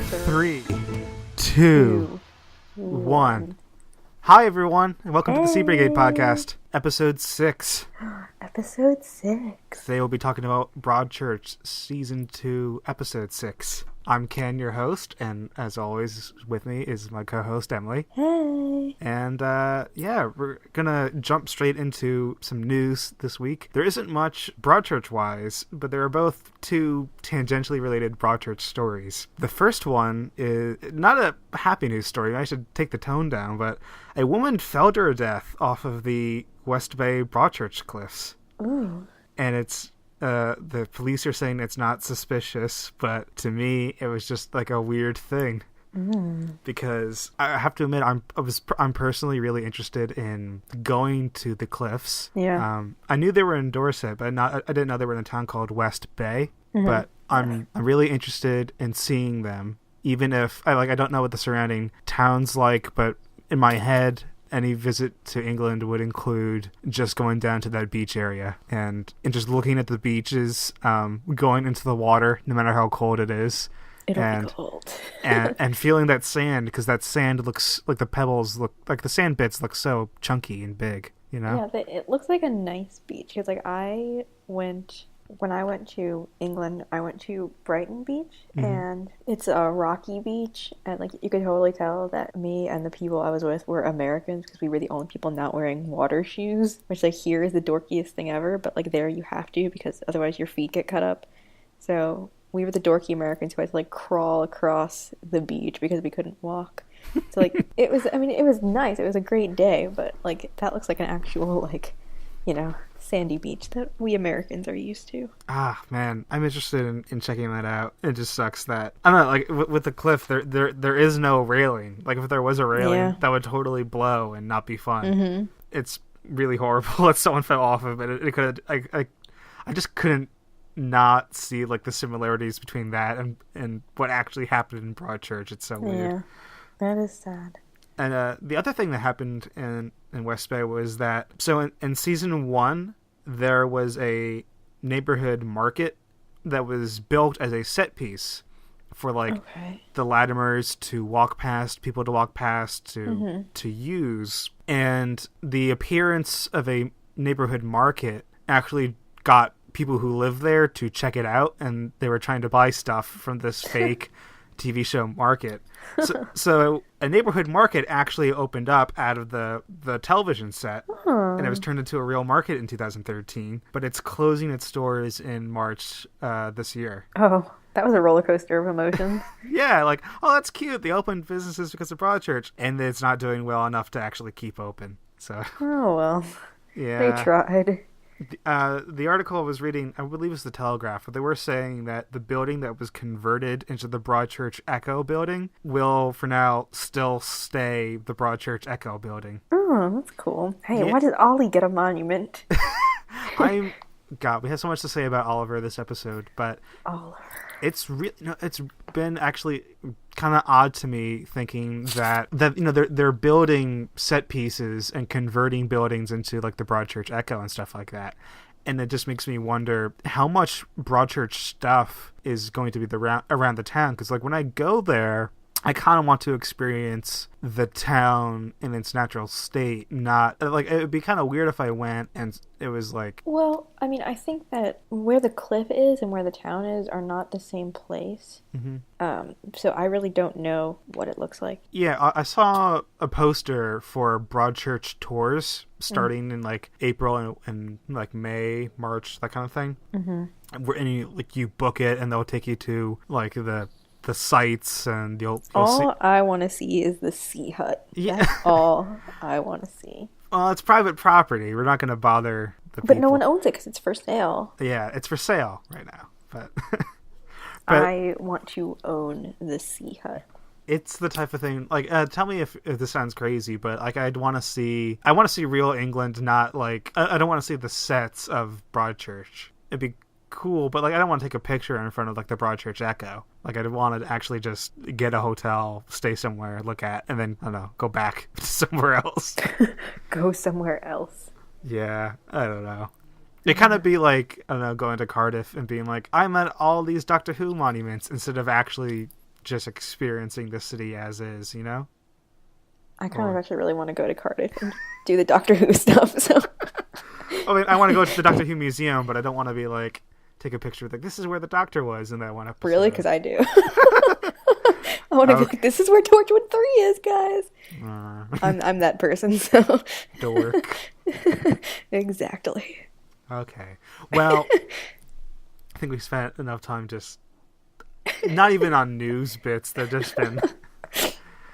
Three, two, one. Hi, everyone, and welcome to the Sea Brigade podcast, episode 6. Episode 6. Today we'll be talking about Broadchurch Season 2, Episode 6. I'm Ken, your host, and as always, with me is my co-host, Emily. Hey. And, we're gonna jump straight into some news this week. There isn't much Broadchurch-wise, but there are both two tangentially related Broadchurch stories. The first one is not a happy news story. I should take the tone down, but a woman fell to her death off of the West Bay Broadchurch cliffs. Ooh. And it's the police are saying it's not suspicious, but to me it was just like a weird thing. Because I have to admit I'm personally really interested in going to the cliffs. Yeah. I knew they were in Dorset, but I didn't know they were in a town called West Bay. But I'm really interested in seeing them, even if I don't know what the surrounding town's like, but in my head any visit to England would include just going down to that beach area and just looking at the beaches, going into the water, no matter how cold it is. It'll be cold. and feeling that sand, because that sand looks like the pebbles look like the sand bits look so chunky and big, you know? Yeah, it looks like a nice beach. Because when I went to England, I went to Brighton Beach, and it's a rocky beach, and you could totally tell that me and the people I was with were Americans because we were the only people not wearing water shoes, which here is the dorkiest thing ever, but there you have to because otherwise your feet get cut up. So we were the dorky Americans who had to crawl across the beach because we couldn't walk. So it was nice. It was a great day, but that looks like an actual sandy beach that we Americans are used to. Ah, man, I'm interested in checking that out. It just sucks that I don't know, with the cliff there is no railing. If there was a railing, that would totally blow and not be fun. It's really horrible that someone fell off of it. It could I just couldn't not see the similarities between that and what actually happened in Broadchurch. It's so weird. Yeah, that is sad. And the other thing that happened in West Bay was that, so in season 1, there was a neighborhood market that was built as a set piece for the Latimers to walk past, people to walk past, to use. And the appearance of a neighborhood market actually got people who live there to check it out, and they were trying to buy stuff from this fake TV show market. So a neighborhood market actually opened up out of the television set, and it was turned into a real market in 2013, but it's closing its doors in March this year. Oh, that was a roller coaster of emotions. Yeah, that's cute. They opened businesses because of Broadchurch, and it's not doing well enough to actually keep open. So. Oh, well. Yeah. They tried. The article I was reading, I believe it was the Telegraph, but they were saying that the building that was converted into the Broadchurch Echo building will, for now, still stay the Broadchurch Echo building. Oh, that's cool. Hey, why did Ollie get a monument? God, we have so much to say about Oliver this episode, but Oliver. It's been actually kind of odd to me thinking that they're building set pieces and converting buildings into the Broadchurch Echo and stuff like that, and it just makes me wonder how much Broadchurch stuff is going to be around the town, because when I go there, I kind of want to experience the town in its natural state. Not it would be kind of weird if I went and it was Well, I think that where the cliff is and where the town is are not the same place. So I really don't know what it looks like. Yeah, I saw a poster for Broadchurch tours starting in April and May, March, that kind of thing. Where you book it and they'll take you to the sites, and you'll all I want to see is the sea hut. Yeah. That's all I want to see. Well, it's private property. We're not going to bother the people. But no one owns it because it's for sale. Yeah, it's for sale right now. But I want to own the sea hut. It's the type of thing, tell me if this sounds crazy, but I want to see real England, not I don't want to see the sets of Broadchurch. It'd be cool, but I don't want to take a picture in front of the Broadchurch Echo. I'd want to actually just get a hotel, stay somewhere, look at, and then I don't know, go back to somewhere else. Go somewhere else. Yeah, I don't know. It kind of be I don't know, going to Cardiff and being I'm at all these Doctor Who monuments instead of actually just experiencing the city as is, I kind of actually really want to go to Cardiff and do the Doctor Who stuff, so... I mean, I want to go to the Doctor Who Museum, but I don't want to be like, take a picture of like, this is where the Doctor was in that one episode. Really? Because I do. I want to be like, this is where Torchwood 3 is, guys. I'm that person, so... Dork. Exactly. Okay. Well, I think we spent enough time just... Not even on news bits. They've just been...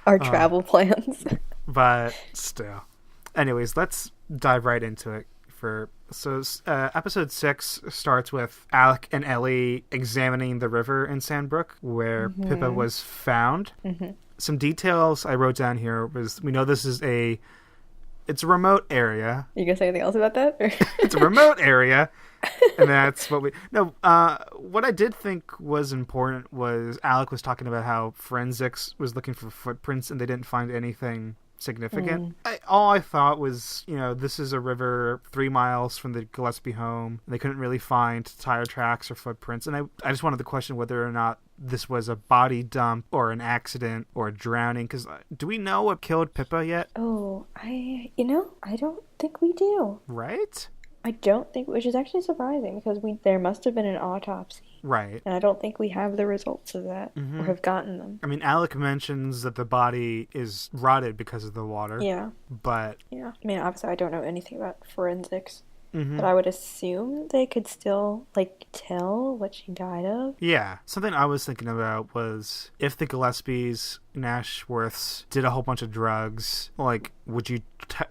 Our travel plans. But still. Anyways, let's dive right into it. Episode 6 starts with Alec and Ellie examining the river in Sandbrook where Pippa was found. Some details I wrote down here was we know this is it's a remote area. You gonna say anything else about that? It's a remote area, and that's what what I did think was important was Alec was talking about how forensics was looking for footprints and they didn't find anything significant. All I thought was, this is a river 3 miles from the Gillespie home. They couldn't really find tire tracks or footprints. And I just wanted to question whether or not this was a body dump or an accident or a drowning. Because do we know what killed Pippa yet? Oh, I don't think we do. Right? I don't think, which is actually surprising because there must have been an autopsy. Right. And I don't think we have the results of that or have gotten them. I mean, Alec mentions that the body is rotted because of the water. Yeah. But... Yeah. I mean, obviously I don't know anything about forensics. But I would assume they could still, tell what she died of. Yeah. Something I was thinking about was if the Gillespies and Ashworths did a whole bunch of drugs, would you...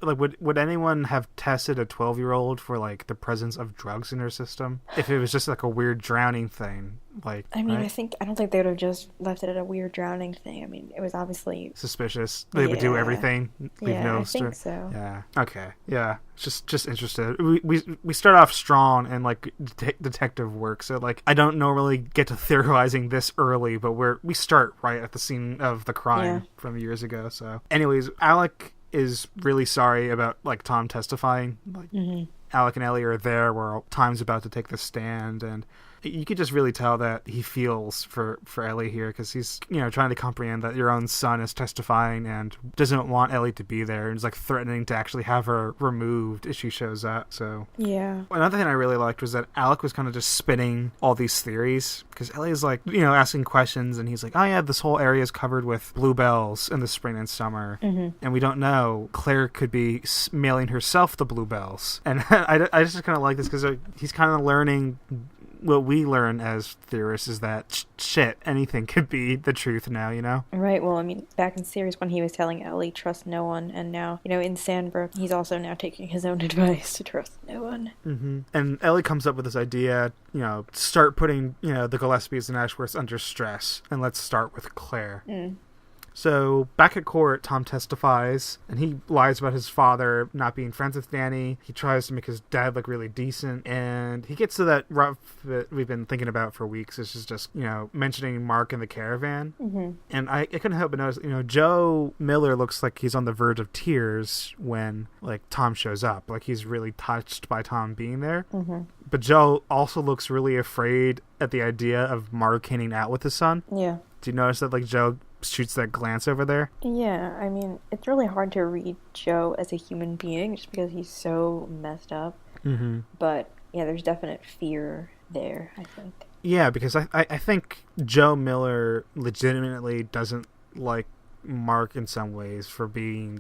would anyone have tested a 12-year-old for, the presence of drugs in her system? If it was just, a weird drowning thing, I mean, right? I don't think they would have just left it at a weird drowning thing. I mean, it was obviously... Suspicious. They would do everything. I think so. Yeah. Okay. Yeah. Just interested. We start off strong in detective work, so I don't normally get to theorizing this early, but we start right at the scene of the crime from years ago. So, anyways, Alec is really sorry about Tom testifying. Alec and Ellie are there where Tom's about to take the stand, and you could just really tell that he feels for Ellie here because he's trying to comprehend that your own son is testifying and doesn't want Ellie to be there and is threatening to actually have her removed if she shows up. So yeah. Another thing I really liked was that Alec was kind of just spinning all these theories because Ellie is asking questions and he's like, oh yeah, this whole area is covered with bluebells in the spring and summer, and we don't know. Claire could be mailing herself the bluebells, and I just kind of like this because he's kind of learning. What we learn as theorists is that anything could be the truth now, Right. Well, I mean, back in series when he was telling Ellie, trust no one, and now, in Sandbrook, he's also now taking his own advice to trust no one. And Ellie comes up with this idea, start putting, the Gillespies and Ashworths under stress, and let's start with Claire. So, back at court, Tom testifies, and he lies about his father not being friends with Danny. He tries to make his dad look really decent, and he gets to that rough that we've been thinking about for weeks. It's just mentioning Mark in the caravan. And I couldn't help but notice, Joe Miller looks like he's on the verge of tears when, Tom shows up. He's really touched by Tom being there. But Joe also looks really afraid at the idea of Mark hanging out with his son. Yeah. Do you notice that, Joe shoots that glance over there? Yeah, I mean, it's really hard to read Joe as a human being just because he's so messed up. But, yeah, there's definite fear there, I think. Yeah, because I think Joe Miller legitimately doesn't like Mark in some ways for being,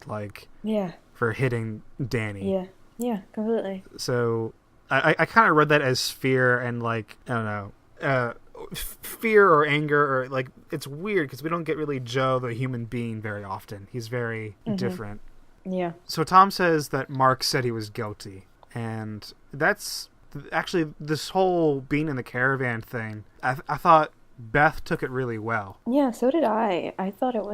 for hitting Danny. Yeah, completely. So, I kind of read that as fear and, I don't know, fear or anger or it's weird because we don't get really Joe the human being very often. He's very different. Yeah. So Tom says that Mark said he was guilty, and that's actually this whole being in the caravan thing. I thought Beth took it really well. Yeah, so did I. I thought that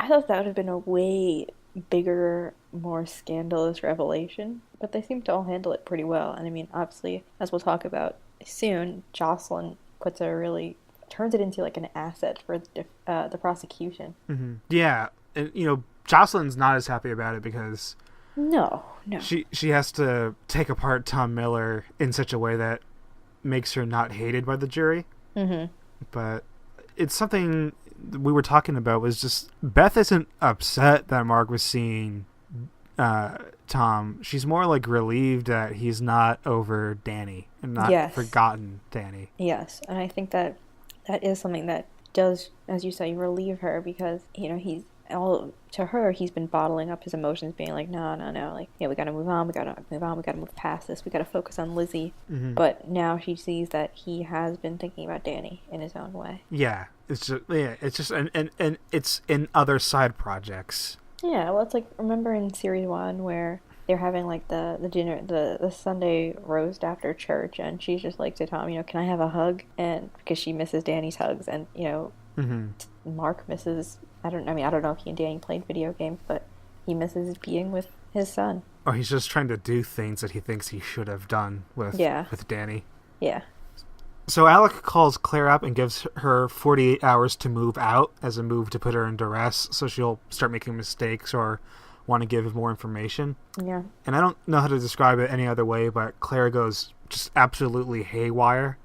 would have been a way bigger, more scandalous revelation, but they seem to all handle it pretty well. And I mean, obviously, as we'll talk about soon, Jocelyn turns it into an asset for the prosecution. Yeah, and Jocelyn's not as happy about it because no, she has to take apart Tom Miller in such a way that makes her not hated by the jury. But it's something we were talking about was just Beth isn't upset that Mark was seeing Tom. She's more like relieved that he's not over Danny and not forgotten Danny. Yes, and I think that is something that does, as you say, relieve her, because he's been bottling up his emotions, being like, no, like, we gotta move on, we gotta move past this, we gotta focus on Lizzie. Mm-hmm. But now she sees that he has been thinking about Danny in his own way. It's just and it's in other side projects. Yeah, well, it's like, remember in series 1 where they're having like the dinner, the Sunday roast after church, and she's just like to Tom, can I have a hug? And because she misses Danny's hugs, and Mm-hmm. Mark misses. I don't know if he and Danny played video games, but he misses being with his son. Or he's just trying to do things that he thinks he should have done with Danny. Yeah. So Alec calls Claire up and gives her 48 hours to move out as a move to put her in duress, so she'll start making mistakes or want to give more information. Yeah. And I don't know how to describe it any other way, but Claire goes just absolutely haywire.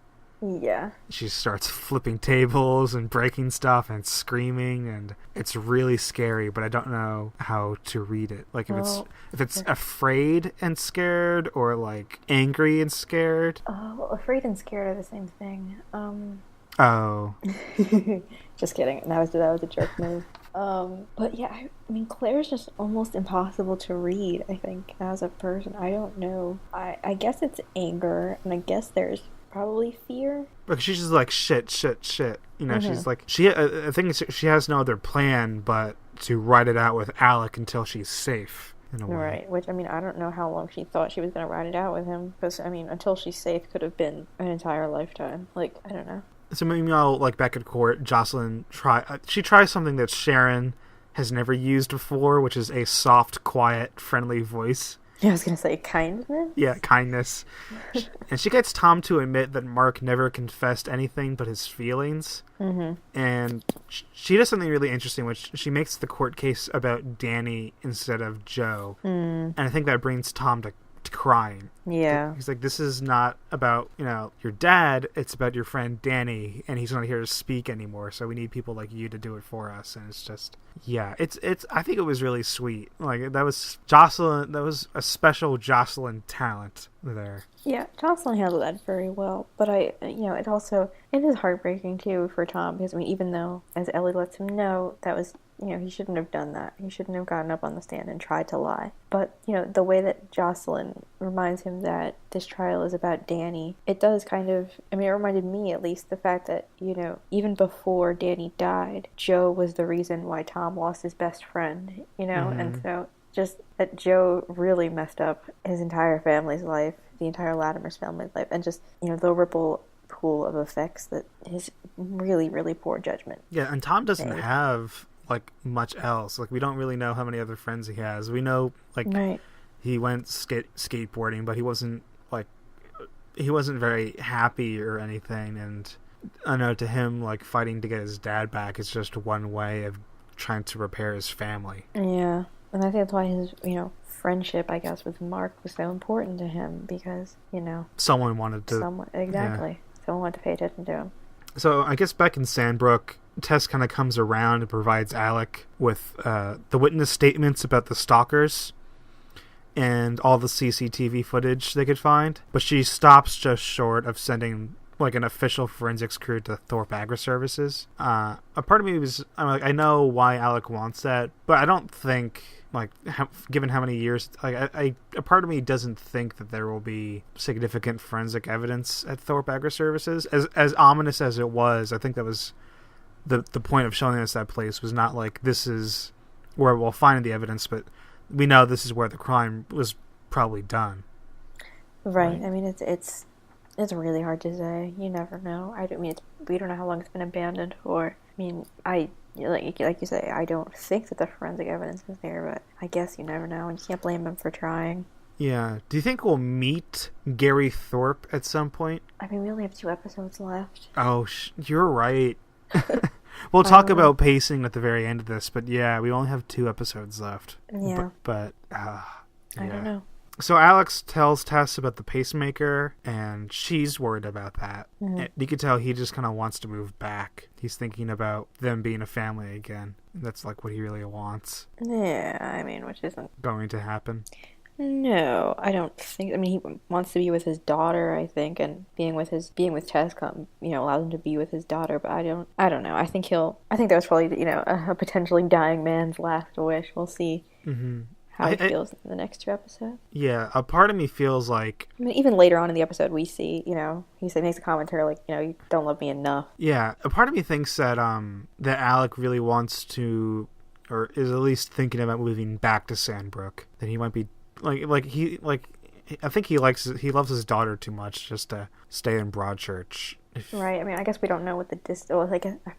Yeah. She starts flipping tables and breaking stuff and screaming, and it's really scary, but I don't know how to read it. Like, if it's afraid and scared, or like angry and scared. Oh, well, afraid and scared are the same thing. Oh. Just kidding. That was a jerk move. But yeah, I mean, Claire's just almost impossible to read, I think, as a person. I don't know. I guess it's anger, and I guess there's probably fear. Because she's just like, shit. Mm-hmm. She's like, I think she has no other plan but to ride it out with Alec until she's safe, in a way. Right, which, I mean, I don't know how long she thought she was going to ride it out with him. Because, I mean, until she's safe could have been an entire lifetime. Like, I don't know. So meanwhile, like, back at court, Jocelyn tries something that Sharon has never used before, which is a soft, quiet, friendly voice. I was going to say kindness? Yeah, kindness. And she gets Tom to admit that Mark never confessed anything but his feelings. Mm-hmm. And she does something really interesting, which she makes the court case about Danny instead of Joe. Mm. And I think that brings Tom to crying. Yeah. He's like, this is not about, your dad, it's about your friend Danny, and he's not here to speak anymore, so we need people like you to do it for us. And it's just, yeah, it's I think it was really sweet. Like, that was a special Jocelyn talent there. Yeah, Jocelyn handled that very well, but it is heartbreaking too for Tom, because, I mean, even though, as Ellie lets him know, that was, he shouldn't have done that. He shouldn't have gotten up on the stand and tried to lie. But, the way that Jocelyn reminds him that this trial is about Danny, it does kind of, I mean, it reminded me, at least, the fact that, even before Danny died, Joe was the reason why Tom lost his best friend, Mm-hmm. And so just that Joe really messed up his entire family's life, the entire Latimer's family's life, and just, the ripple pool of effects that his really, really poor judgment. Yeah, and Tom doesn't have like much else. Like, we don't really know how many other friends he has. We know, like, right. He went skateboarding, but he wasn't very happy or anything. And I know, to him, like, fighting to get his dad back is just one way of trying to repair his family. Yeah, and I think that's why his friendship, I guess, with Mark was so important to him, because someone wanted to someone wanted to pay attention to him. So I guess back in Sandbrook, Tess kind of comes around and provides Alec with the witness statements about the stalkers and all the CCTV footage they could find. But she stops just short of sending like an official forensics crew to Thorpe Agri Services. A part of me was, I know why Alec wants that, but I don't think, given how many years, a part of me doesn't think that there will be significant forensic evidence at Thorpe Agri Services. As ominous as it was, I think that was the point of showing us that place, was not like, this is where we'll find the evidence, but we know this is where the crime was probably done. Right. I mean, it's really hard to say. You never know. We don't know how long it's been abandoned for. I mean, like you say, I don't think that the forensic evidence is there, but I guess you never know, and you can't blame them for trying. Yeah. Do you think we'll meet Gary Thorpe at some point? I mean, we only have 2 episodes left. Oh, you're right. We'll talk about pacing at the very end of this, but yeah, we only have 2 episodes left. Yeah. But I don't know. So Alex tells Tess about the pacemaker, and she's worried about that. Mm-hmm. You can tell he just kind of wants to move back. He's thinking about them being a family again. That's like what he really wants. Yeah, I mean, which isn't Going to happen. No, I don't think. I mean, he wants to be with his daughter, I think, and being with Tess, allows him to be with his daughter. But I don't know. I think that was probably, a potentially dying man's last wish. We'll see how he feels in the next 2 episodes. Yeah, a part of me feels like. I mean, even later on in the episode, we see, makes a commentary like, you don't love me enough. Yeah, a part of me thinks that that Alec really wants to, or is at least thinking about moving back to Sandbrook. That he might be. I think he loves his daughter too much just to stay in Broadchurch. Right. I mean, I guess we don't know what the distance. Well,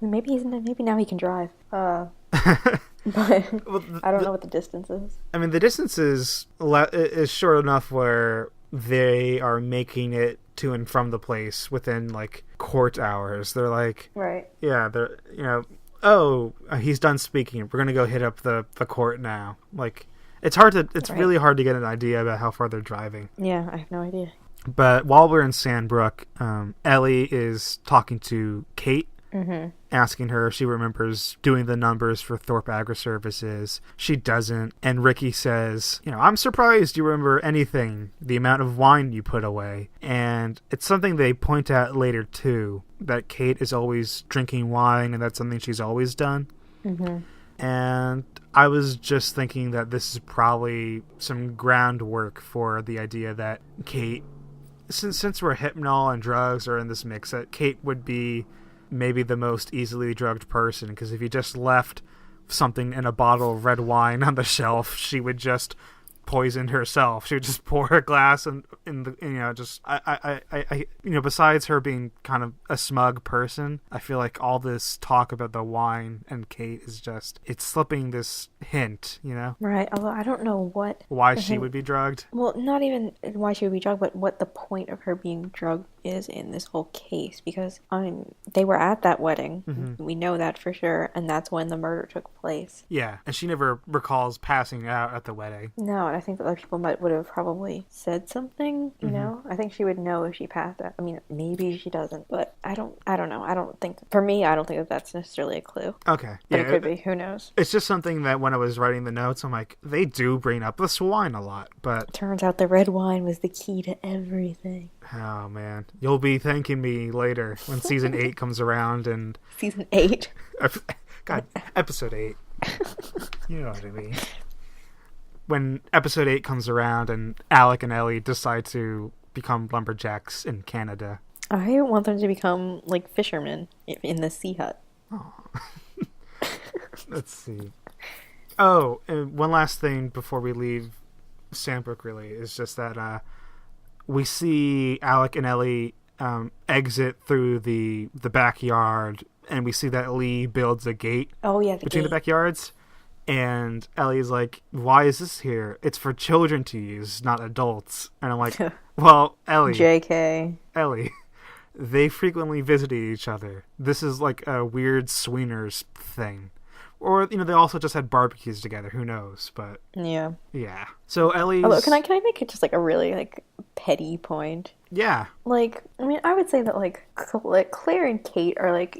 maybe now he can drive. But I don't know what the distance is. I mean, the distance is short enough where they are making it to and from the place within like court hours. They're like, right. Yeah, they're oh, he's done speaking. We're gonna go hit up the court now. Like. It's really hard to get an idea about how far they're driving. Yeah, I have no idea. But while we're in Sandbrook, Ellie is talking to Kate, asking her if she remembers doing the numbers for Thorpe Agri-Services. She doesn't. And Ricky says, I'm surprised you remember anything, the amount of wine you put away. And it's something they point out later, too, that Kate is always drinking wine, and that's something she's always done. Mm-hmm. And I was just thinking that this is probably some groundwork for the idea that Kate, since we're hypnol and drugs are in this mix, that Kate would be maybe the most easily drugged person. Because if you just left something in a bottle of red wine on the shelf, she would just poison herself. She would just pour a glass and besides her being kind of a smug person, I feel like all this talk about the wine and Kate is just, it's slipping this hint, Right, although I don't know why she would be drugged. Well, not even why she would be drugged, but what the point of her being drugged is in this whole case, because they were at that wedding. Mm-hmm. We know that for sure, and that's when the murder took place. Yeah, and she never recalls passing out at the wedding. No, and I think that other people would have probably said something, I think she would know if she passed out. I mean, maybe she doesn't, but I don't know. I don't think that that's necessarily a clue. Okay. But it could be. Who knows? It's just something that when I was writing the notes, I'm like, they do bring up this wine a lot, but... Turns out the red wine was the key to everything. Oh, man. You'll be thanking me later when season 8 comes around and... Season 8? God, episode 8. You know what I mean. When episode 8 comes around and Alec and Ellie decide to become lumberjacks in Canada. I want them to become, like, fishermen in the sea hut. Oh. Let's see. Oh, and one last thing before we leave Sandbrook, really, is just that we see Alec and Ellie exit through the backyard, and we see that Lee builds a gate between the backyards. And Ellie's like, why is this here? It's for children to use, not adults. And I'm like, well, Ellie. JK. Ellie. They frequently visited each other. This is like a weird swingers thing. Or, they also just had barbecues together. Who knows? But yeah. So Ellie's... Although, can I make it just like a really like petty point? Yeah. Like, I mean, I would say that like Claire and Kate are like,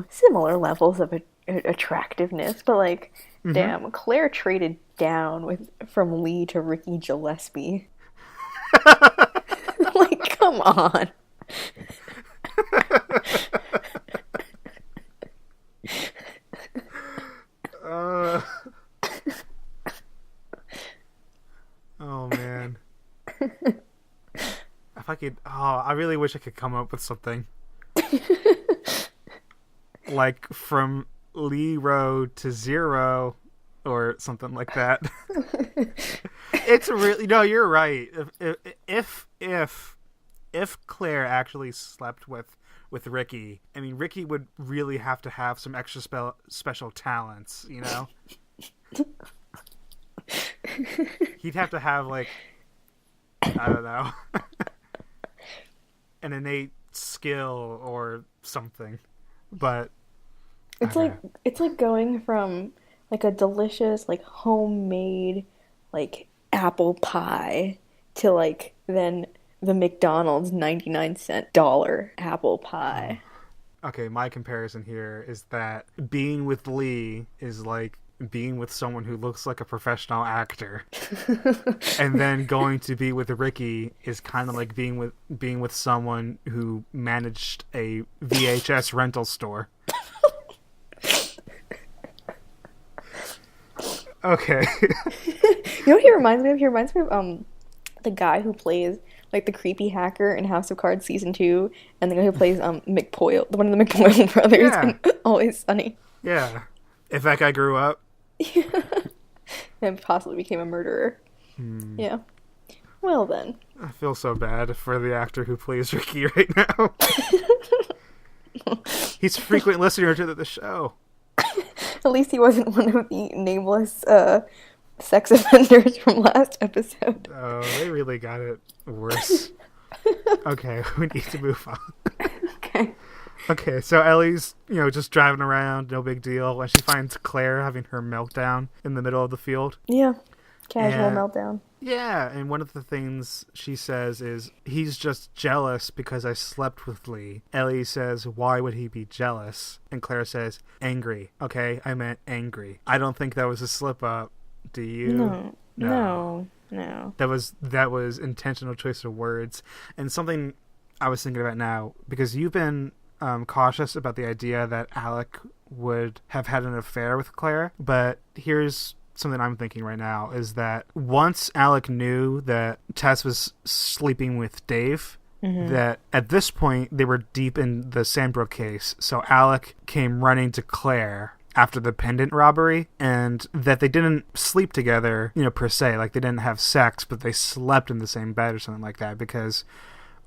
similar levels of attractiveness, but like, damn, Claire traded down from Lee to Ricky Gillespie. Like, come on. Oh man. If I could, I really wish I could come up with something. Like from Lee Road to Zero or something like that. It's really, no, you're right. If Claire actually slept with Ricky, I mean, Ricky would really have to have some extra special talents, He'd have to have, like, I don't know, an innate skill or something. But it's like going from like a delicious like homemade like apple pie to like then the McDonald's 99-cent dollar apple pie. Okay, my comparison here is that being with Lee is like being with someone who looks like a professional actor. And then going to be with Ricky is kind of like being with someone who managed a VHS rental store. Okay. You know what he reminds me of? He reminds me of the guy who plays like the creepy hacker in House of Cards season 2, and the guy who plays McPoyle, the one of the McPoyle brothers Yeah. in Always Sunny. Yeah. If that guy grew up. And possibly became a murderer. Yeah. Well then. I feel so bad for the actor who plays Ricky right now. He's a frequent listener to the show. At least he wasn't one of the nameless sex offenders from last episode. Oh, they really got it worse. Okay, we need to move on. Okay. Okay, so Ellie's, just driving around, no big deal, when she finds Claire having her meltdown in the middle of the field. Yeah. Casual And- meltdown. Yeah, and one of the things she says is, he's just jealous because I slept with Lee. Ellie says, why would he be jealous? And Claire says, angry. Okay, I meant angry. I don't think that was a slip-up. Do you? No. That was intentional choice of words. And something I was thinking about now, because you've been cautious about the idea that Alec would have had an affair with Claire, but here's something I'm thinking right now, is that once Alec knew that Tess was sleeping with Dave, that at this point they were deep in the Sandbrook case, so Alec came running to Claire after the pendant robbery, and that they didn't sleep together, per se, like they didn't have sex, but they slept in the same bed or something like that, because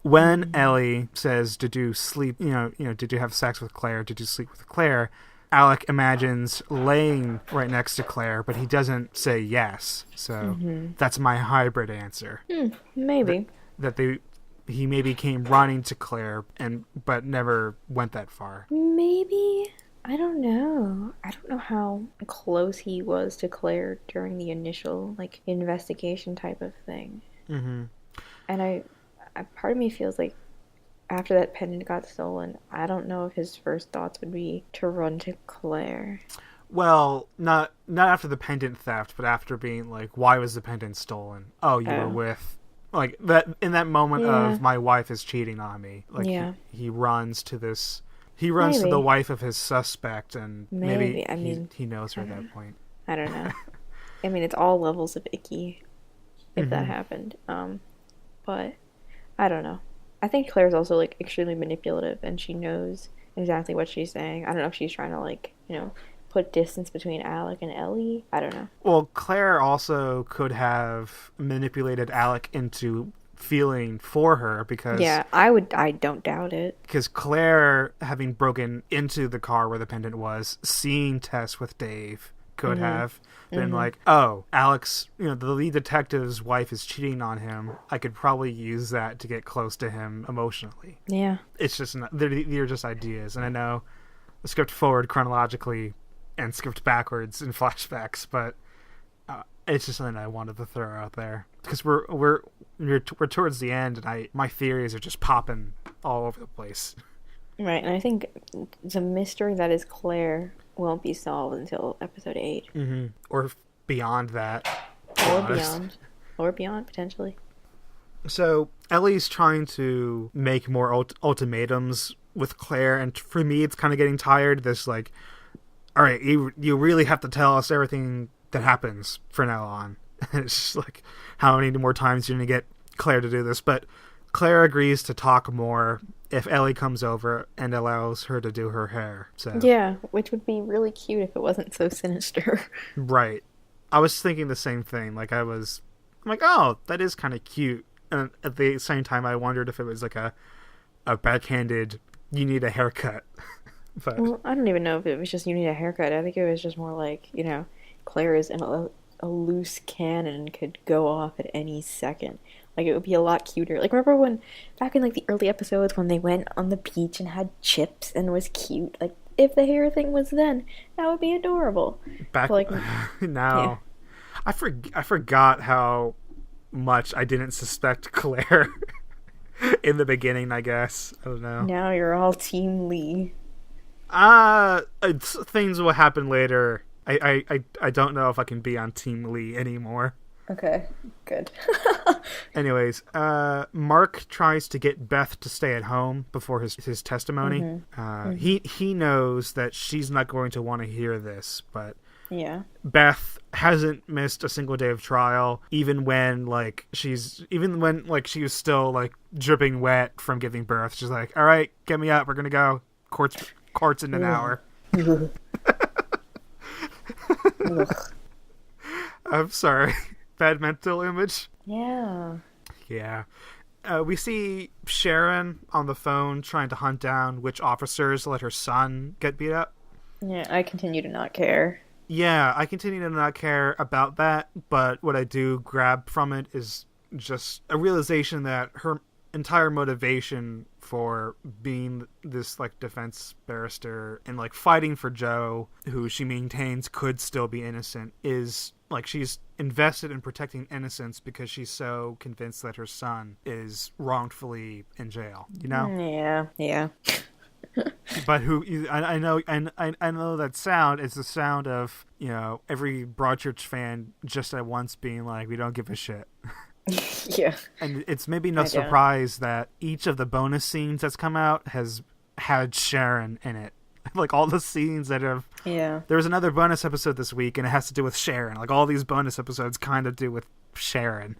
when Ellie says, did you sleep, did you have sex with Claire, did you sleep with Claire, Alec imagines laying right next to Claire, but he doesn't say yes. So that's my hybrid answer. Maybe. He maybe came running to Claire, but never went that far. Maybe. I don't know. I don't know how close he was to Claire during the initial, like, investigation type of thing. Mm-hmm. And I part of me feels like after that pendant got stolen, I don't know if his first thoughts would be to run to Claire. Well, not after the pendant theft, but after being like, why was the pendant stolen? Oh, you were with... Like, that in that moment of, my wife is cheating on me. Like, he runs to this... He runs to the wife of his suspect, and maybe he knows her at that point. I don't know. I mean, it's all levels of icky if that happened. But I don't know. I think Claire's also, like, extremely manipulative, and she knows exactly what she's saying. I don't know if she's trying to, like, put distance between Alec and Ellie. I don't know. Well, Claire also could have manipulated Alec into feeling for her, because... Yeah, I don't doubt it. Because Claire, having broken into the car where the pendant was, seeing Tess with Dave, could have been like, oh, Alex, the lead detective's wife is cheating on him. I could probably use that to get close to him emotionally. Yeah. It's just, they're just ideas. And I know I skipped forward chronologically and skipped backwards in flashbacks, but it's just something I wanted to throw out there. Because we're towards the end, and my theories are just popping all over the place. Right, and I think the mystery that is Claire won't be solved until episode 8. Mm-hmm. Or beyond that. Or beyond, potentially. So, Ellie's trying to make more ultimatums with Claire, and for me, it's kind of getting tired. This, like, all right, you really have to tell us everything that happens from now on. And it's just like, how many more times are you going to get Claire to do this? But Claire agrees to talk more if Ellie comes over and allows her to do her hair. So yeah, which would be really cute if it wasn't so sinister. Right. I was thinking the same thing. Like, I'm like, oh, that is kind of cute. And at the same time, I wondered if it was like a backhanded, you need a haircut. But well, I don't even know if it was just you need a haircut. I think it was just more like, Claire is a loose cannon and could go off at any second. Like, it would be a lot cuter. Like, remember when, back in, like, the early episodes when they went on the beach and had chips and was cute? Like, if the hair thing was then, that would be adorable. back but, like, now, yeah. I forgot how much I didn't suspect Claire in the beginning, I guess. I don't know. Now you're all Team Lee. Things will happen later. I don't know if I can be on Team Lee anymore. Okay, good. Anyways, Mark tries to get Beth to stay at home before his testimony. He knows that she's not going to want to hear this, but Yeah. Beth hasn't missed a single day of trial, even when she was still like dripping wet from giving birth. She's like, "All right, get me up. We're gonna go. Court's in an hour." I'm sorry. Bad mental image. Yeah. Yeah. We see Sharon on the phone trying to hunt down which officers let her son get beat up. Yeah, I continue to not care. Yeah, I continue to not care about that, but what I do grab from it is just a realization that her entire motivation for being this like defense barrister and like fighting for Joe, who she maintains could still be innocent, is like she's invested in protecting innocence because she's so convinced that her son is wrongfully in jail, you know? Yeah. But I know that sound is the sound of, you know, every Broadchurch fan just at once being like, we don't give a shit. Yeah. And it's maybe no surprise that each of the bonus scenes that's come out has had Sharon in it. Like all the scenes that have... Yeah. There was another bonus episode this week and it has to do with Sharon. Like all these bonus episodes kind of do with Sharon.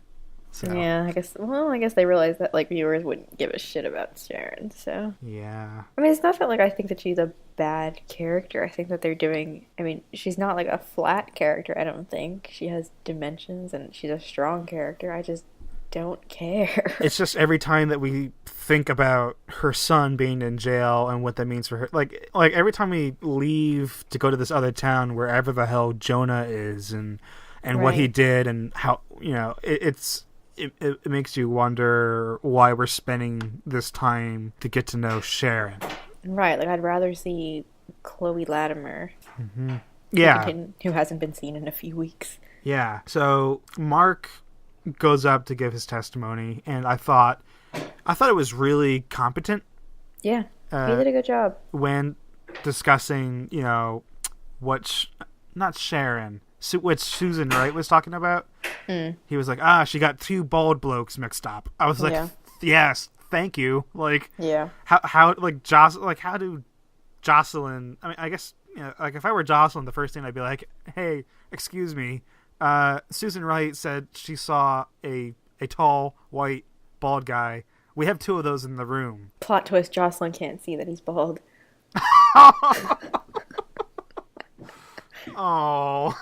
So. Yeah, I guess they realized that like viewers wouldn't give a shit about Sharon, so. Yeah. I mean, it's not that like I think that she's a bad character. I think that she's not like a flat character, I don't think. She has dimensions and she's a strong character. I just don't care. It's just every time that we think about her son being in jail and what that means for her, like every time we leave to go to this other town, wherever the hell Jonah is, and what he did and how, you know, it makes you wonder why we're spending this time to get to know Sharon. Right, like I'd rather see Chloe Latimer. Mm-hmm. Yeah. Who hasn't been seen in a few weeks. Yeah. So Mark goes up to give his testimony, and I thought it was really competent. Yeah, he did a good job. When discussing, you know, not Sharon, which Susan Wright was talking about. He was like, she got two bald blokes mixed up. I was like, yes, thank you. Like, yeah. How do Jocelyn, I mean, I guess, you know, like if I were Jocelyn, the first thing I'd be like, hey, excuse me, Susan Wright said she saw a tall, white, bald guy. We have two of those in the room. Plot twist, Jocelyn can't see that he's bald. Oh.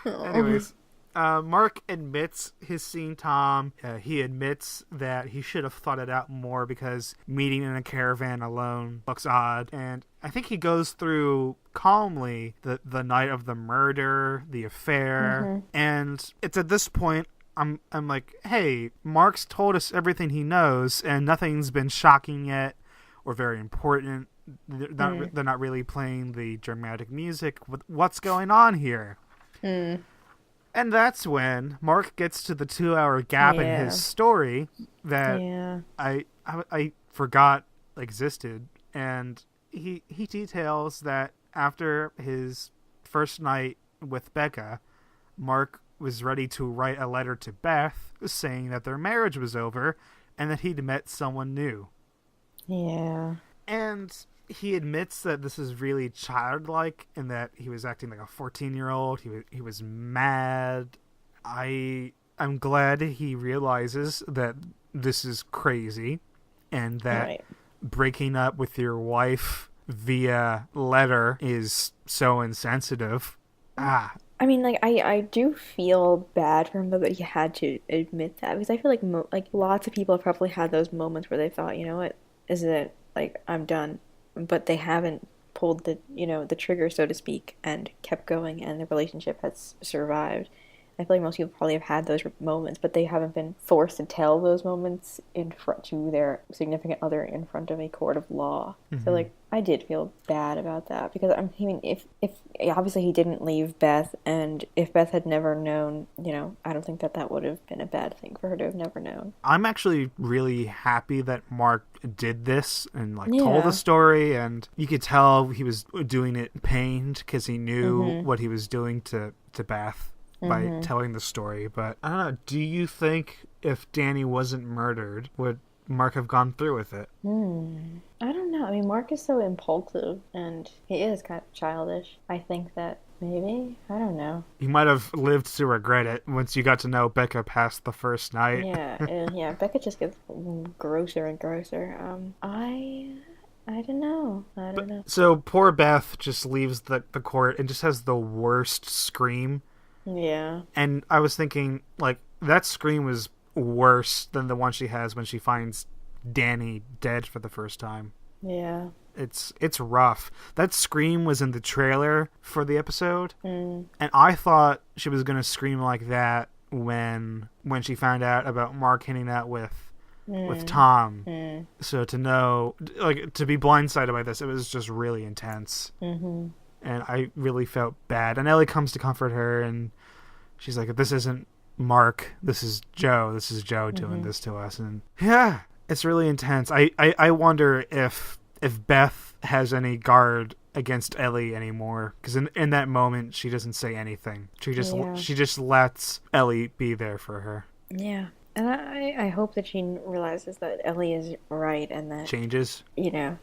Anyways, Mark admits he's seen Tom. He admits that he should have thought it out more because meeting in a caravan alone looks odd. And I think he goes through calmly the night of the murder, the affair. And it's at this point I'm like, hey, Mark's told us everything he knows and nothing's been shocking yet or very important. They're not really playing the dramatic music. What's going on here? And that's when Mark gets to the 2-hour gap in his story that I forgot existed. And he details that after his first night with Becca, Mark was ready to write a letter to Beth saying that their marriage was over and that he'd met someone new. Yeah. And he admits that this is really childlike and that he was acting like a 14-year-old. He was mad. I'm glad he realizes that this is crazy and that breaking up with your wife via letter is so insensitive. I mean, like, I do feel bad for him, though, that he had to admit that. Because I feel like lots of people have probably had those moments where they thought, you know what, is it, like, I'm done. But they haven't pulled the trigger, so to speak, and kept going, and the relationship has survived. I feel like most people probably have had those moments, but they haven't been forced to tell those moments in front to their significant other in front of a court of law. So like I did feel bad about that because I mean if obviously he didn't leave Beth, and if Beth had never known, I don't think that would have been a bad thing for her to have never known. I'm actually really happy that Mark did this and told the story, and you could tell he was doing it pained because he knew what he was doing to Beth by telling the story. But I don't know, do you think if Danny wasn't murdered, would Mark have gone through with it? I don't know. I mean, Mark is so impulsive, and he is kind of childish. I think that maybe, I don't know. You might have lived to regret it once you got to know Becca past the first night. Yeah, Becca just gets grosser and grosser. I don't know. So poor Beth just leaves the court and just has the worst scream. Yeah. And I was thinking, that scream was worse than the one she has when she finds Danny dead for the first time. Yeah. It's rough. That scream was in the trailer for the episode, and I thought she was gonna scream like that when she found out about Mark hanging out with Tom. So to know, to be blindsided by this, it was just really intense. And I really felt bad. And Ellie comes to comfort her, and she's like, "This isn't Mark. This is Joe. This is Joe doing this to us." And yeah, it's really intense. I wonder if Beth has any guard against Ellie anymore, because in that moment she doesn't say anything. She just lets Ellie be there for her. Yeah. And I hope that she realizes that Ellie is right and that changes.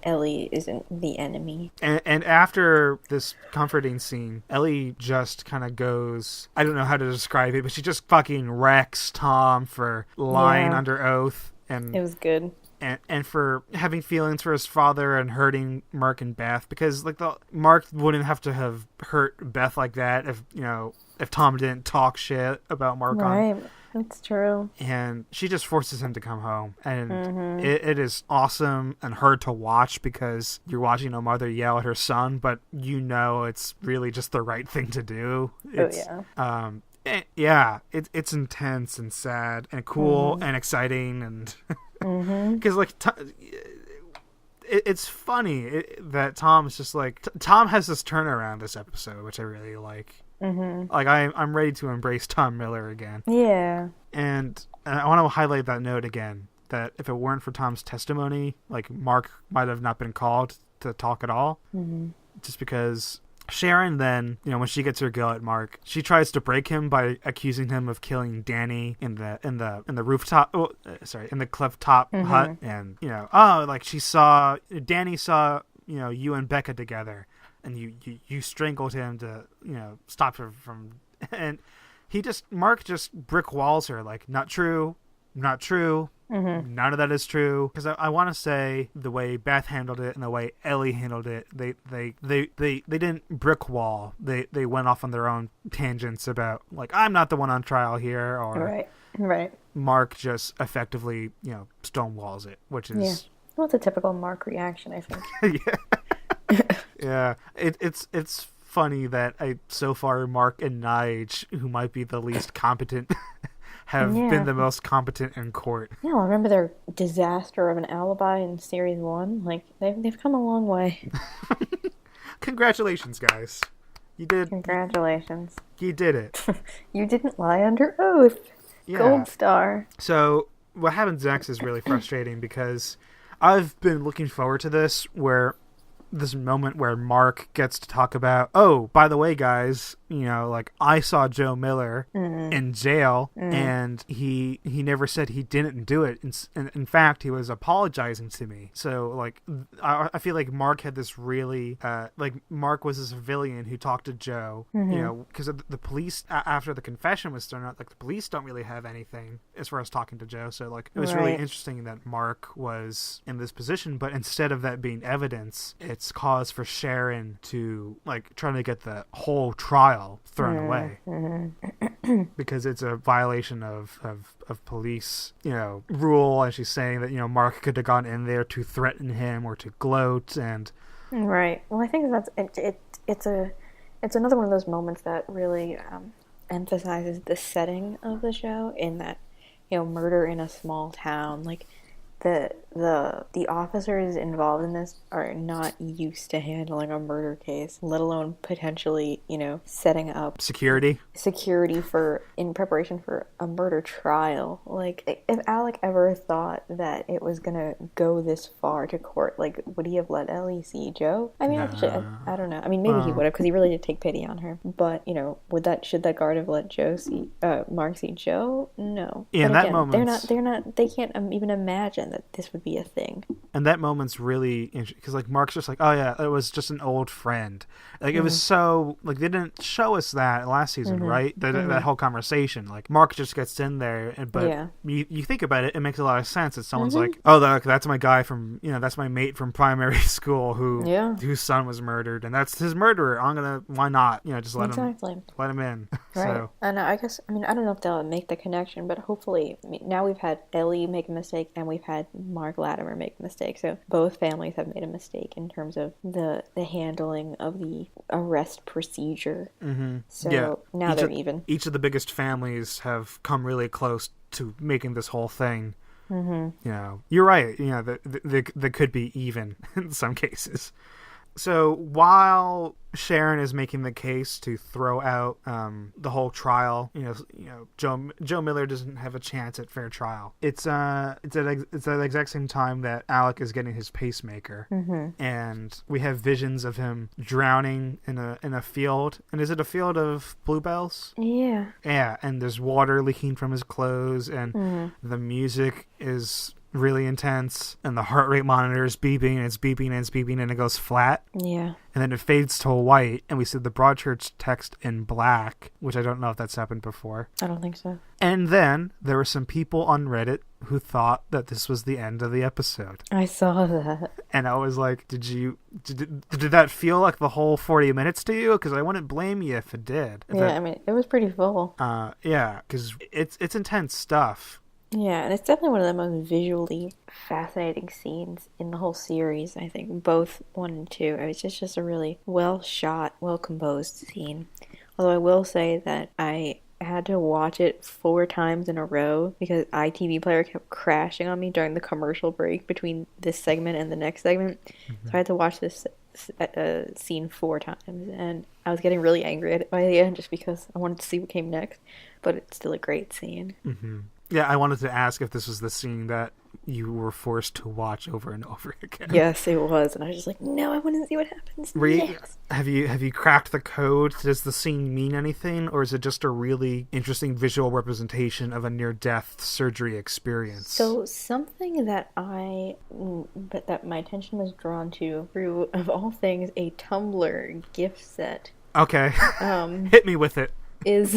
Ellie isn't the enemy. And after this comforting scene, Ellie just kind of goes, I don't know how to describe it, but she just fucking wrecks Tom for lying under oath. And it was good. And for having feelings for his father and hurting Mark and Beth, because Mark wouldn't have to have hurt Beth like that if Tom didn't talk shit about Mark. Right. That's true. And she just forces him to come home. And it is awesome and hard to watch because you're watching a mother yell at her son, but it's really just the right thing to do. It's intense and sad and cool and exciting, and because it's funny that Tom is just Tom has this turnaround this episode, which I really like. I'm ready to embrace Tom Miller again. Yeah. And I want to highlight that note again, that if it weren't for Tom's testimony, Mark might have not been called to talk at all. Just because Sharon then, when she gets her go at Mark, she tries to break him by accusing him of killing Danny in the rooftop, in the cliff top hut, and Danny saw you and Becca together, and you strangled him to stop her from, and Mark just brick walls her, not true. None of that is true. Because I want to say the way Beth handled it and the way Ellie handled it, they didn't brick wall. They went off on their own tangents about I'm not the one on trial here, or right. Mark just effectively stonewalls it, which is well, it's a typical Mark reaction, I think. Yeah. It's funny that so far Mark and Nige, who might be the least competent, have been the most competent in court. Yeah, well, remember their disaster of an alibi in series 1? They've come a long way. Congratulations, guys. You did. Congratulations. You did it. You didn't lie under oath. Yeah. Gold star. So what happens next is really frustrating because I've been looking forward to this moment where Mark gets to talk about, oh, by the way, guys, I saw Joe Miller in jail, and he never said he didn't do it. In fact, he was apologizing to me. So, I feel like Mark had this really, Mark was a civilian who talked to Joe, because the police, after the confession was thrown out, the police don't really have anything as far as talking to Joe. So, it was really interesting that Mark was in this position, but instead of that being evidence, it's cause for Sharon to trying to get the whole trial thrown away because it's a violation of police rule, and she's saying that Mark could have gone in there to threaten him or to gloat. And well, I think that's it's another one of those moments that really emphasizes the setting of the show in that, murder in a small town. Like, the officers involved in this are not used to handling a murder case, let alone potentially, setting up Security for in preparation for a murder trial. Like, if Alec ever thought that it was gonna go this far to court, like, would he have let Ellie see Joe? I mean, actually, I don't know. I mean, maybe he would have, because he really did take pity on her. But should that guard have let Mark see Joe? No. Yeah, in that moment, they can't even imagine that this would be a thing. And that moment's really interesting because, like, Mark's just like, oh yeah, it was just an old friend. Like, it was so, like, they didn't show us that last season, right? That whole conversation, like, Mark just gets in there, but you think about it, it makes a lot of sense. That someone's like, oh, that's my guy from, that's my mate from primary school whose son was murdered, and that's his murderer. Why not? Just let him in. Right. So. And I guess, I don't know if they'll make the connection, but hopefully, now we've had Ellie make a mistake and we've had Mark Latimer make a mistake. So both families have made a mistake in terms of the handling of the arrest procedure. So now they're even. Each of the biggest families have come really close to making this whole thing. You're right. They could be even in some cases. So while Sharon is making the case to throw out the whole trial, Joe Miller doesn't have a chance at fair trial. It's at the exact same time that Alec is getting his pacemaker, and we have visions of him drowning in a field. And is it a field of bluebells? Yeah. Yeah, and there's water leaking from his clothes, and the music is really intense, and the heart rate monitor is beeping, and it's beeping, and it's beeping, and it goes flat. Yeah. And then it fades to white, and we see the Broadchurch text in black, which I don't know if that's happened before. I don't think so. And then there were some people on Reddit who thought that this was the end of the episode. I saw that. And I was like, did that feel like the whole 40 minutes to you? Because I wouldn't blame you if it did. It was pretty full. Yeah, because it's intense stuff. Yeah, and it's definitely one of the most visually fascinating scenes in the whole series, I think. Both 1 and 2. It's just a really well-shot, well-composed scene. Although I will say that I had to watch it 4 times in a row because iTV Player kept crashing on me during the commercial break between this segment and the next segment. So I had to watch this scene 4 times, and I was getting really angry at it by the end just because I wanted to see what came next. But it's still a great scene. Yeah, I wanted to ask if this was the scene that you were forced to watch over and over again. Yes, it was, and I was just like, no, I want to see what happens next. Have you cracked the code? Does the scene mean anything, or is it just a really interesting visual representation of a near-death surgery experience? So something that that my attention was drawn to through, of all things, a Tumblr gift set. Okay, hit me with it. Is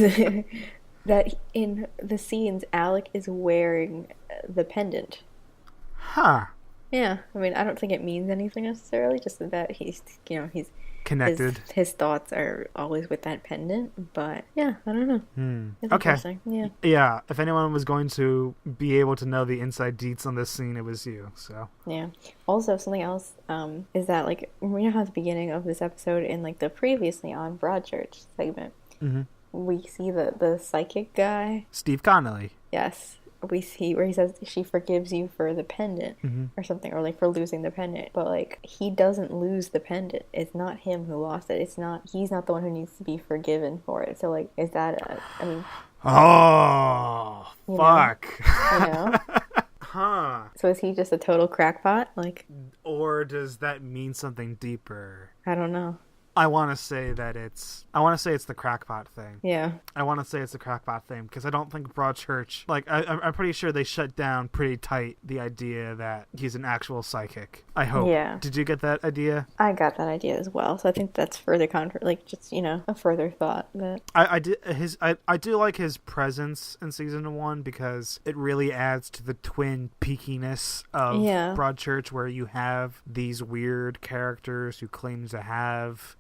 that in the scenes, Alec is wearing the pendant. Huh. Yeah, I don't think it means anything necessarily, just that he's connected. His thoughts are always with that pendant, but yeah, I don't know. It's okay. Interesting. Yeah, if anyone was going to be able to know the inside deets on this scene, it was you, so. Yeah. Also, something else is that, like, how at the beginning of this episode in, like, the previously on Broadchurch segment, we see the psychic guy. Steve Connolly. Yes. We see where he says she forgives you for the pendant or something, or like for losing the pendant. But like, he doesn't lose the pendant. It's not him who lost it. He's not the one who needs to be forgiven for it. So like, is that oh, fuck. Huh. So is he just a total crackpot? Like, or does that mean something deeper? I don't know. I want to say it's the crackpot thing. Yeah. I want to say it's the crackpot thing because I don't think Broadchurch, like, I'm pretty sure they shut down pretty tight the idea that he's an actual psychic. I hope. Yeah. Did you get that idea? I got that idea as well. So I think that's further a further thought. But I do like his presence in season 1 because it really adds to the twin peakiness of Broadchurch, where you have these weird characters who claim to have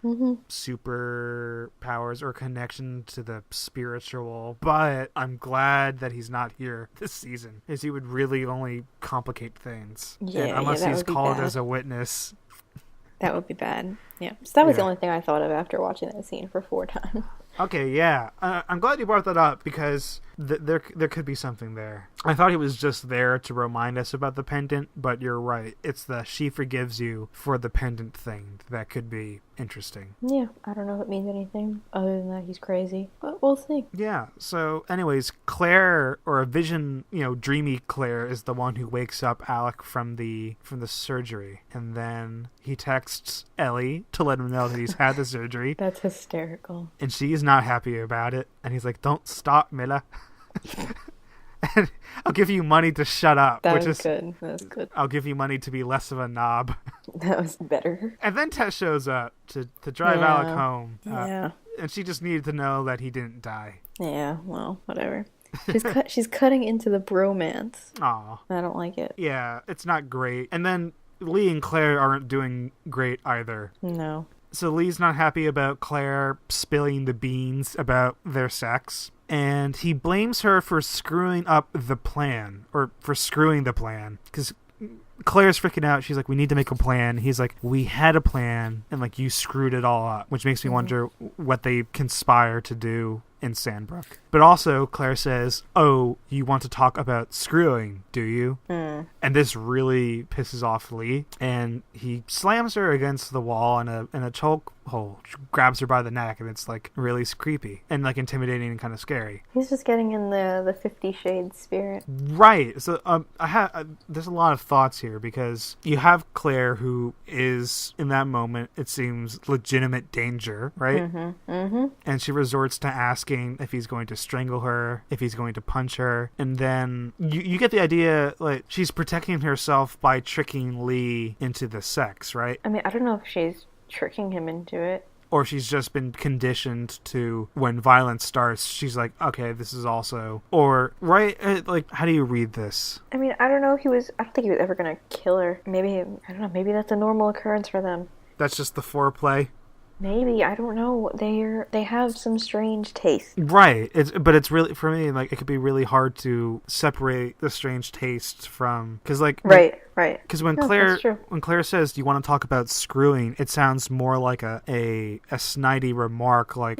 super powers or connection to the spiritual, but I'm glad that he's not here this season, as he would really only complicate things. Unless he's called as a witness. That would be bad. Yeah. So that was the only thing I thought of after watching that scene for 4 times. Okay, yeah. I'm glad you brought that up because there could be something there. I thought he was just there to remind us about the pendant, but you're right. It's the she forgives you for the pendant thing that could be interesting. Yeah, I don't know if it means anything other than that he's crazy, but we'll see. Yeah, so anyways, Claire, or a vision, dreamy Claire, is the one who wakes up Alec from the surgery, and then he texts Ellie to let him know that he's had the surgery. That's hysterical. And she's not happy about it, and he's like, "Don't stop, Mila." And I'll give you money to shut up. That was good. That was good. I'll give you money to be less of a knob. That was better. And then Tess shows up to drive Alec home. Yeah. And she just needed to know that he didn't die. Yeah, well, whatever. She's cutting into the bromance. Aw. I don't like it. Yeah, it's not great. And then Lee and Claire aren't doing great either. No. So Lee's not happy about Claire spilling the beans about their sex. And he blames her for screwing up the plan. Or for screwing the plan. Because Claire's freaking out. She's like, we need to make a plan. He's like, we had a plan. And like, you screwed it all up. Which makes me wonder what they conspire to do in Sandbrook. But also, Claire says, oh, you want to talk about screwing, do you? And this really pisses off Lee. And he slams her against the wall in a chokehold, grabs her by the neck, and it's like really creepy and like intimidating and kind of scary. He's just getting in the 50 Shades spirit. Right. So there's a lot of thoughts here because you have Claire, who is, in that moment, it seems, legitimate danger, right? And she resorts to asking if he's going to strangle her, if he's going to punch her. And then you get the idea, like, she's protecting herself by tricking Lee into the sex, right? I mean, I don't know if she's tricking him into it. Or she's just been conditioned to, when violence starts, she's like, okay, this is also... Or, right? Like, how do you read this? I mean, I don't know if I don't think he was ever going to kill her. Maybe, I don't know, maybe that's a normal occurrence for them. That's just the foreplay? Maybe, I don't know. They have some strange taste. Right. But it's really, for me, like, it could be really hard to separate the strange taste from, because like, right. Because when Claire says, "Do you want to talk about screwing?" it sounds more like a snidey remark, like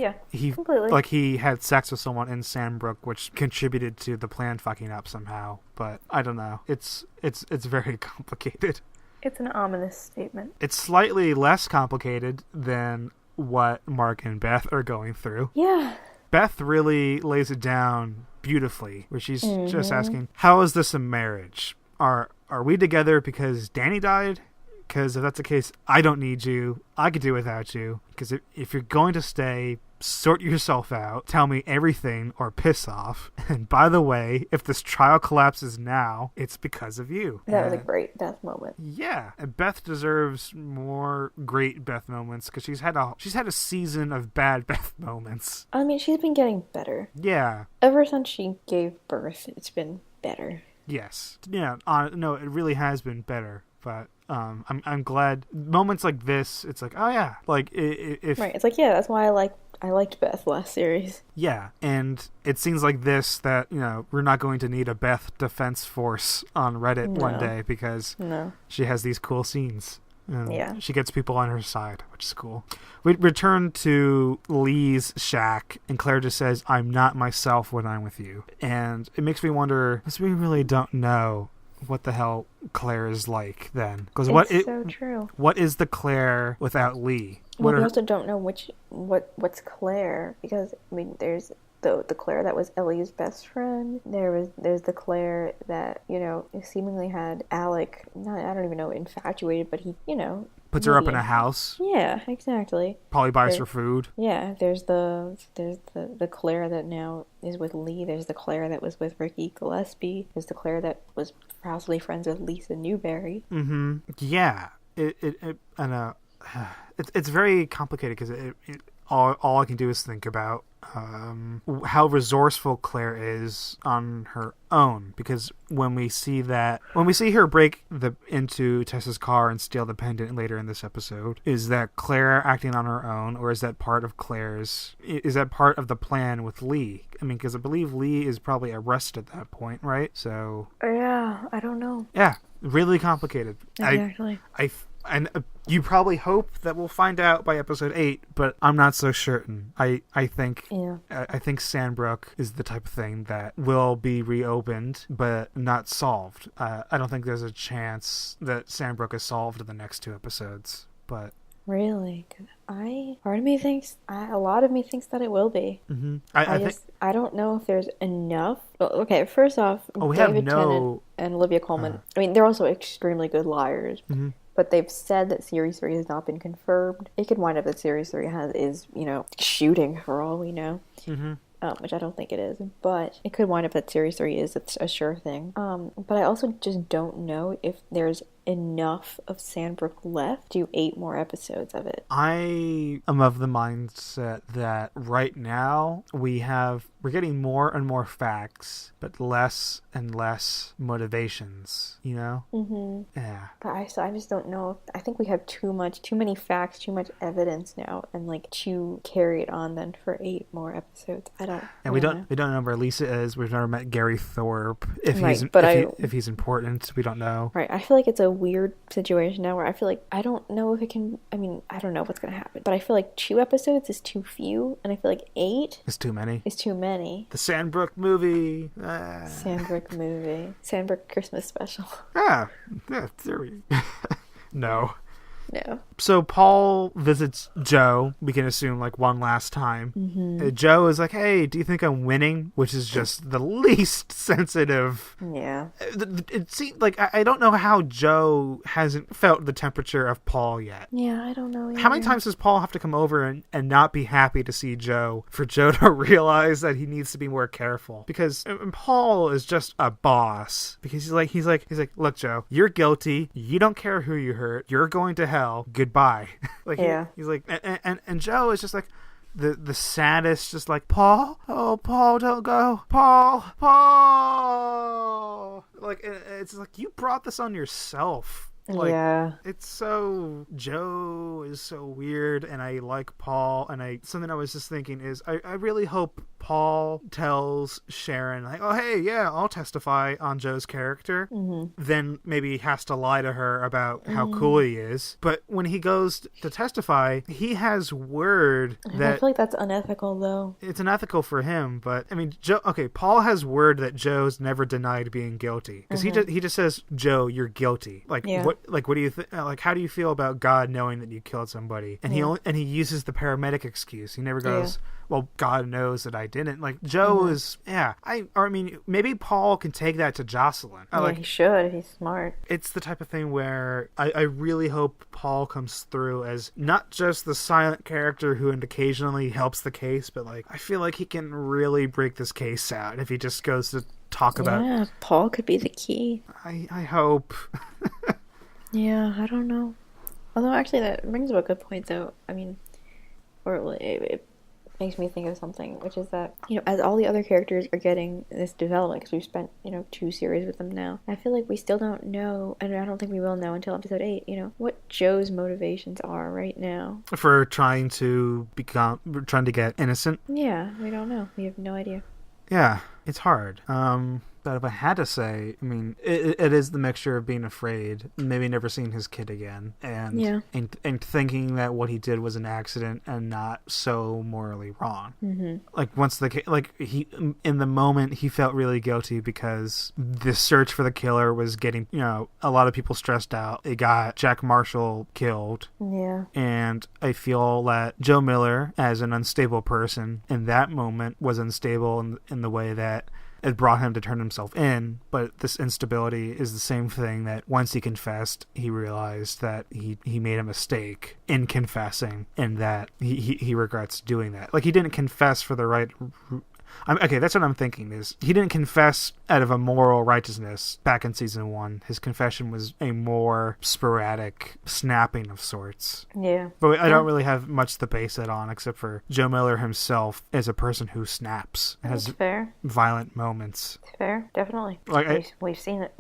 he had sex with someone in Sandbrook, which contributed to the plan fucking up somehow. But I don't know. It's very complicated. It's an ominous statement. It's slightly less complicated than what Mark and Beth are going through. Yeah. Beth really lays it down beautifully, where she's just asking, how is this a marriage? Are we together because Danny died? Because if that's the case, I don't need you. I could do without you. Because if you're going to stay, sort yourself out. Tell me everything or piss off. And by the way, if this trial collapses now, it's because of you. That was a great Beth moment. Yeah. And Beth deserves more great Beth moments because she's had a season of bad Beth moments. I mean, she's been getting better. Yeah. Ever since she gave birth, it's been better. Yes. Yeah. No, it really has been better. But I'm glad moments like this. It's like, oh yeah, like if right. It's like, yeah, that's why I liked Beth last series. Yeah, and it seems like this that we're not going to need a Beth defense force on Reddit one day because she has these cool scenes. And she gets people on her side, which is cool. We return to Lee's shack, and Claire just says, "I'm not myself when I'm with you," and it makes me wonder, because we really don't know what the hell Claire is like then. Because so true. What is the Claire without Lee? Well, we also don't know what's Claire, because I mean, there's the Claire that was Ellie's best friend. There's the Claire that seemingly had Alec. I don't even know, infatuated, but he puts her up in a house. Yeah, exactly. Probably buys her food. Yeah, there's the Claire that now is with Lee. There's the Claire that was with Ricky Gillespie. There's the Claire that was possibly friends with Lisa Newberry. Mm-hmm. Yeah. It's very complicated because all I can do is think about how resourceful Claire is on her own, because when we see her break into Tessa's car and steal the pendant later in this episode, is that Claire acting on her own, or is that part of the plan with Lee? I mean, because I believe Lee is probably arrested at that point, right? So yeah, I don't know. Yeah, really complicated. Exactly. And you probably hope that we'll find out by episode 8, but I'm not so certain. I think Sandbrook is the type of thing that will be reopened, but not solved. I don't think there's a chance that Sandbrook is solved in the next 2 episodes, but... Really? A lot of me thinks that it will be. Mm-hmm. I don't know if there's enough. Well, okay, first off, David Tennant and Olivia Colman, I mean, they're also extremely good liars. Mm-hmm. But they've said that Series 3 has not been confirmed. It could wind up that Series 3 is shooting for all we know. Mm-hmm. Which I don't think it is, but it could wind up that Series 3 is a sure thing. But I also just don't know if there's enough of Sandbrook left to do 8 more episodes of it. I am of the mindset that right now we're getting more and more facts, but less and less motivations, Mm-hmm. Yeah. But I just don't know. I think we have too many facts, too much evidence now, and to carry it on then for 8 more episodes. And we don't know where Lisa is. We've never met Gary Thorpe. If he's important, we don't know. Right. I feel like it's a weird situation now where I feel like I don't know if it can. I mean, I don't know what's gonna happen, but I feel like 2 episodes is too few, and I feel like 8 is too many. The Sandbrook movie. Sandbrook movie. Sandbrook Christmas special. Yeah. There we No. No. So Paul visits Joe, we can assume, one last time. Mm-hmm. Joe is like, hey, do you think I'm winning? Which is just the least sensitive. Yeah. It seems like, I don't know how Joe hasn't felt the temperature of Paul yet. Yeah, I don't know either. How many times does Paul have to come over and not be happy to see Joe for Joe to realize that he needs to be more careful? Because Paul is just a boss. Because he's like, look, Joe, you're guilty. You don't care who you hurt. You're going to hell. Goodbye. He's like, and Joe is just like the saddest, just like, Paul, oh, Paul, don't go, Paul. It's like, you brought this on yourself. Yeah. It's so... Joe is so weird, and I like Paul, and something I was just thinking is, I really hope Paul tells Sharon, oh, hey, yeah, I'll testify on Joe's character. Mm-hmm. Then maybe he has to lie to her about how cool he is. But when he goes to testify, he has word that... I feel like that's unethical, though. It's unethical for him, but, I mean, Paul has word that Joe's never denied being guilty. Because he just says, Joe, you're guilty. What do you think? How do you feel about God knowing that you killed somebody? And he uses the paramedic excuse. He never goes, well, God knows that I didn't. Joe is, maybe Paul can take that to Jocelyn. He should. He's smart. It's the type of thing where I really hope Paul comes through as not just the silent character who occasionally helps the case, but I feel like he can really break this case out if he just goes to talk about... Yeah, Paul could be the key. I hope. Yeah, I don't know. Although, actually, that brings up a good point, though. I mean, it makes me think of something, which is that, as all the other characters are getting this development, because we've spent, 2 series with them now, I feel like we still don't know, and I don't think we will know until episode 8, what Joe's motivations are right now. For trying to get innocent? Yeah, we don't know. We have no idea. Yeah, it's hard. But if I had to say, I mean, it is the mixture of being afraid, maybe never seeing his kid again, and thinking that what he did was an accident and not so morally wrong. Mm-hmm. He in the moment he felt really guilty because the search for the killer was getting a lot of people stressed out. It got Jack Marshall killed. Yeah. And I feel that Joe Miller, as an unstable person, in that moment was unstable in the way that it brought him to turn himself in, but this instability is the same thing that once he confessed, he realized that he made a mistake in confessing, and that he regrets doing that. He didn't confess for the right... Okay, that's what I'm thinking, is he didn't confess out of a moral righteousness back in season 1. His confession was a more sporadic snapping of sorts. Yeah. But I don't really have much to base that on, except for Joe Miller himself as a person who snaps. That's fair. Violent moments. It's fair, definitely. We've seen it.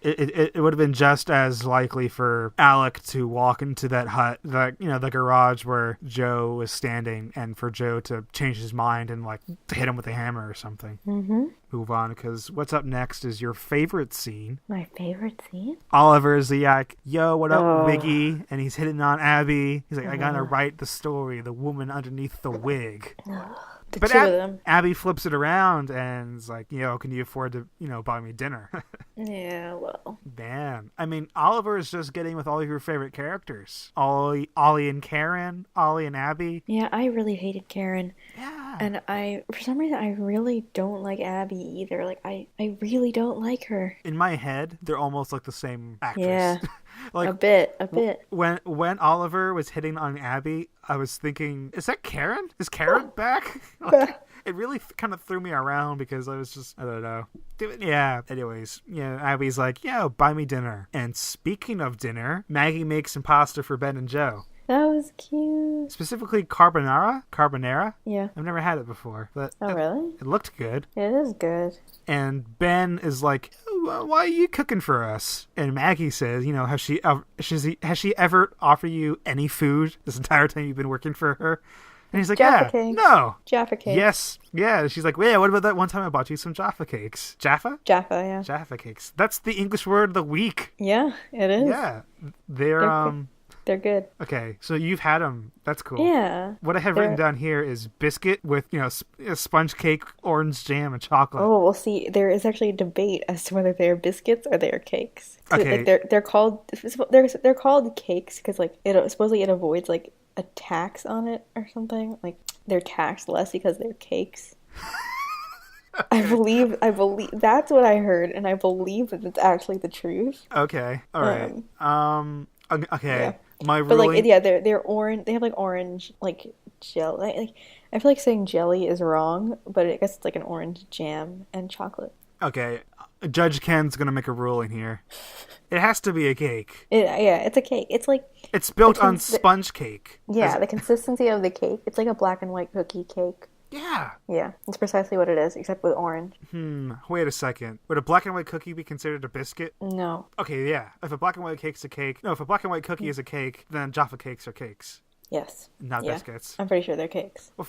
it would have been just as likely for Alec to walk into that hut, the garage where Joe was standing, and for Joe to change his mind and like to hit him with a hammer or something. Mm-hmm. Move on, because what's up next is your favorite scene. My favorite scene? Oliver is like, yo, what up, Wiggy? And he's hitting on Abby. He's like, I gotta write the story, the woman underneath the wig. The two of them. Abby flips it around and is like, can you afford to, buy me dinner? Yeah, well. Man. I mean, Oliver is just getting with all of your favorite characters. Ollie and Karen, Ollie and Abby. Yeah, I really hated Karen. Yeah. And for some reason, I really don't like Abby either. Like, I really don't like her. In my head, they're almost like the same actress. Yeah. Like, a bit. When Oliver was hitting on Abby, I was thinking, is that Karen? Is Karen back? Like, it really kind of threw me around because I was just, I don't know. Yeah. Anyways, Abby's like, buy me dinner. And speaking of dinner, Maggie makes some pasta for Ben and Joe. That was cute. Specifically carbonara. Yeah. I've never had it before, but really? It looked good. It is good. And Ben is like, why are you cooking for us? And Maggie says, has she ever offered you any food this entire time you've been working for her? And he's like, Jaffa Cakes. No. Jaffa Cakes. Yes. Yeah. She's like, what about that one time I bought you some Jaffa Cakes? Jaffa, yeah. Jaffa Cakes. That's the English word of the week. Yeah, it is. Yeah. They're good. Okay, so you've had them. That's cool. Yeah. What I have written down here is biscuit with, sponge cake, orange jam, and chocolate. Oh, we'll see. There is actually a debate as to whether they are biscuits or they are cakes. Okay. Like they're called cakes because like supposedly it avoids like a tax on it or something. Like they're taxed less because they're cakes. Okay. I believe that's what I heard, and I believe that it's actually the truth. Okay. All right. Okay. Yeah. My but ruling... like they're orange. They have like orange like jelly. Like I feel like saying jelly is wrong, but I guess it's like an orange jam and chocolate. Okay, Judge Ken's gonna make a ruling here. It has to be a cake. It's a cake. It's like it's built on sponge cake. Yeah, the consistency of the cake. It's like a black and white cookie cake. Yeah. Yeah, it's precisely what it is, except with orange. Wait a second. Would a black and white cookie be considered a biscuit? No. Okay, yeah. If a black and white cake's a cake... No, if a black and white cookie is a cake, then Jaffa Cakes are cakes. Yes. Not biscuits. I'm pretty sure they're cakes. Well,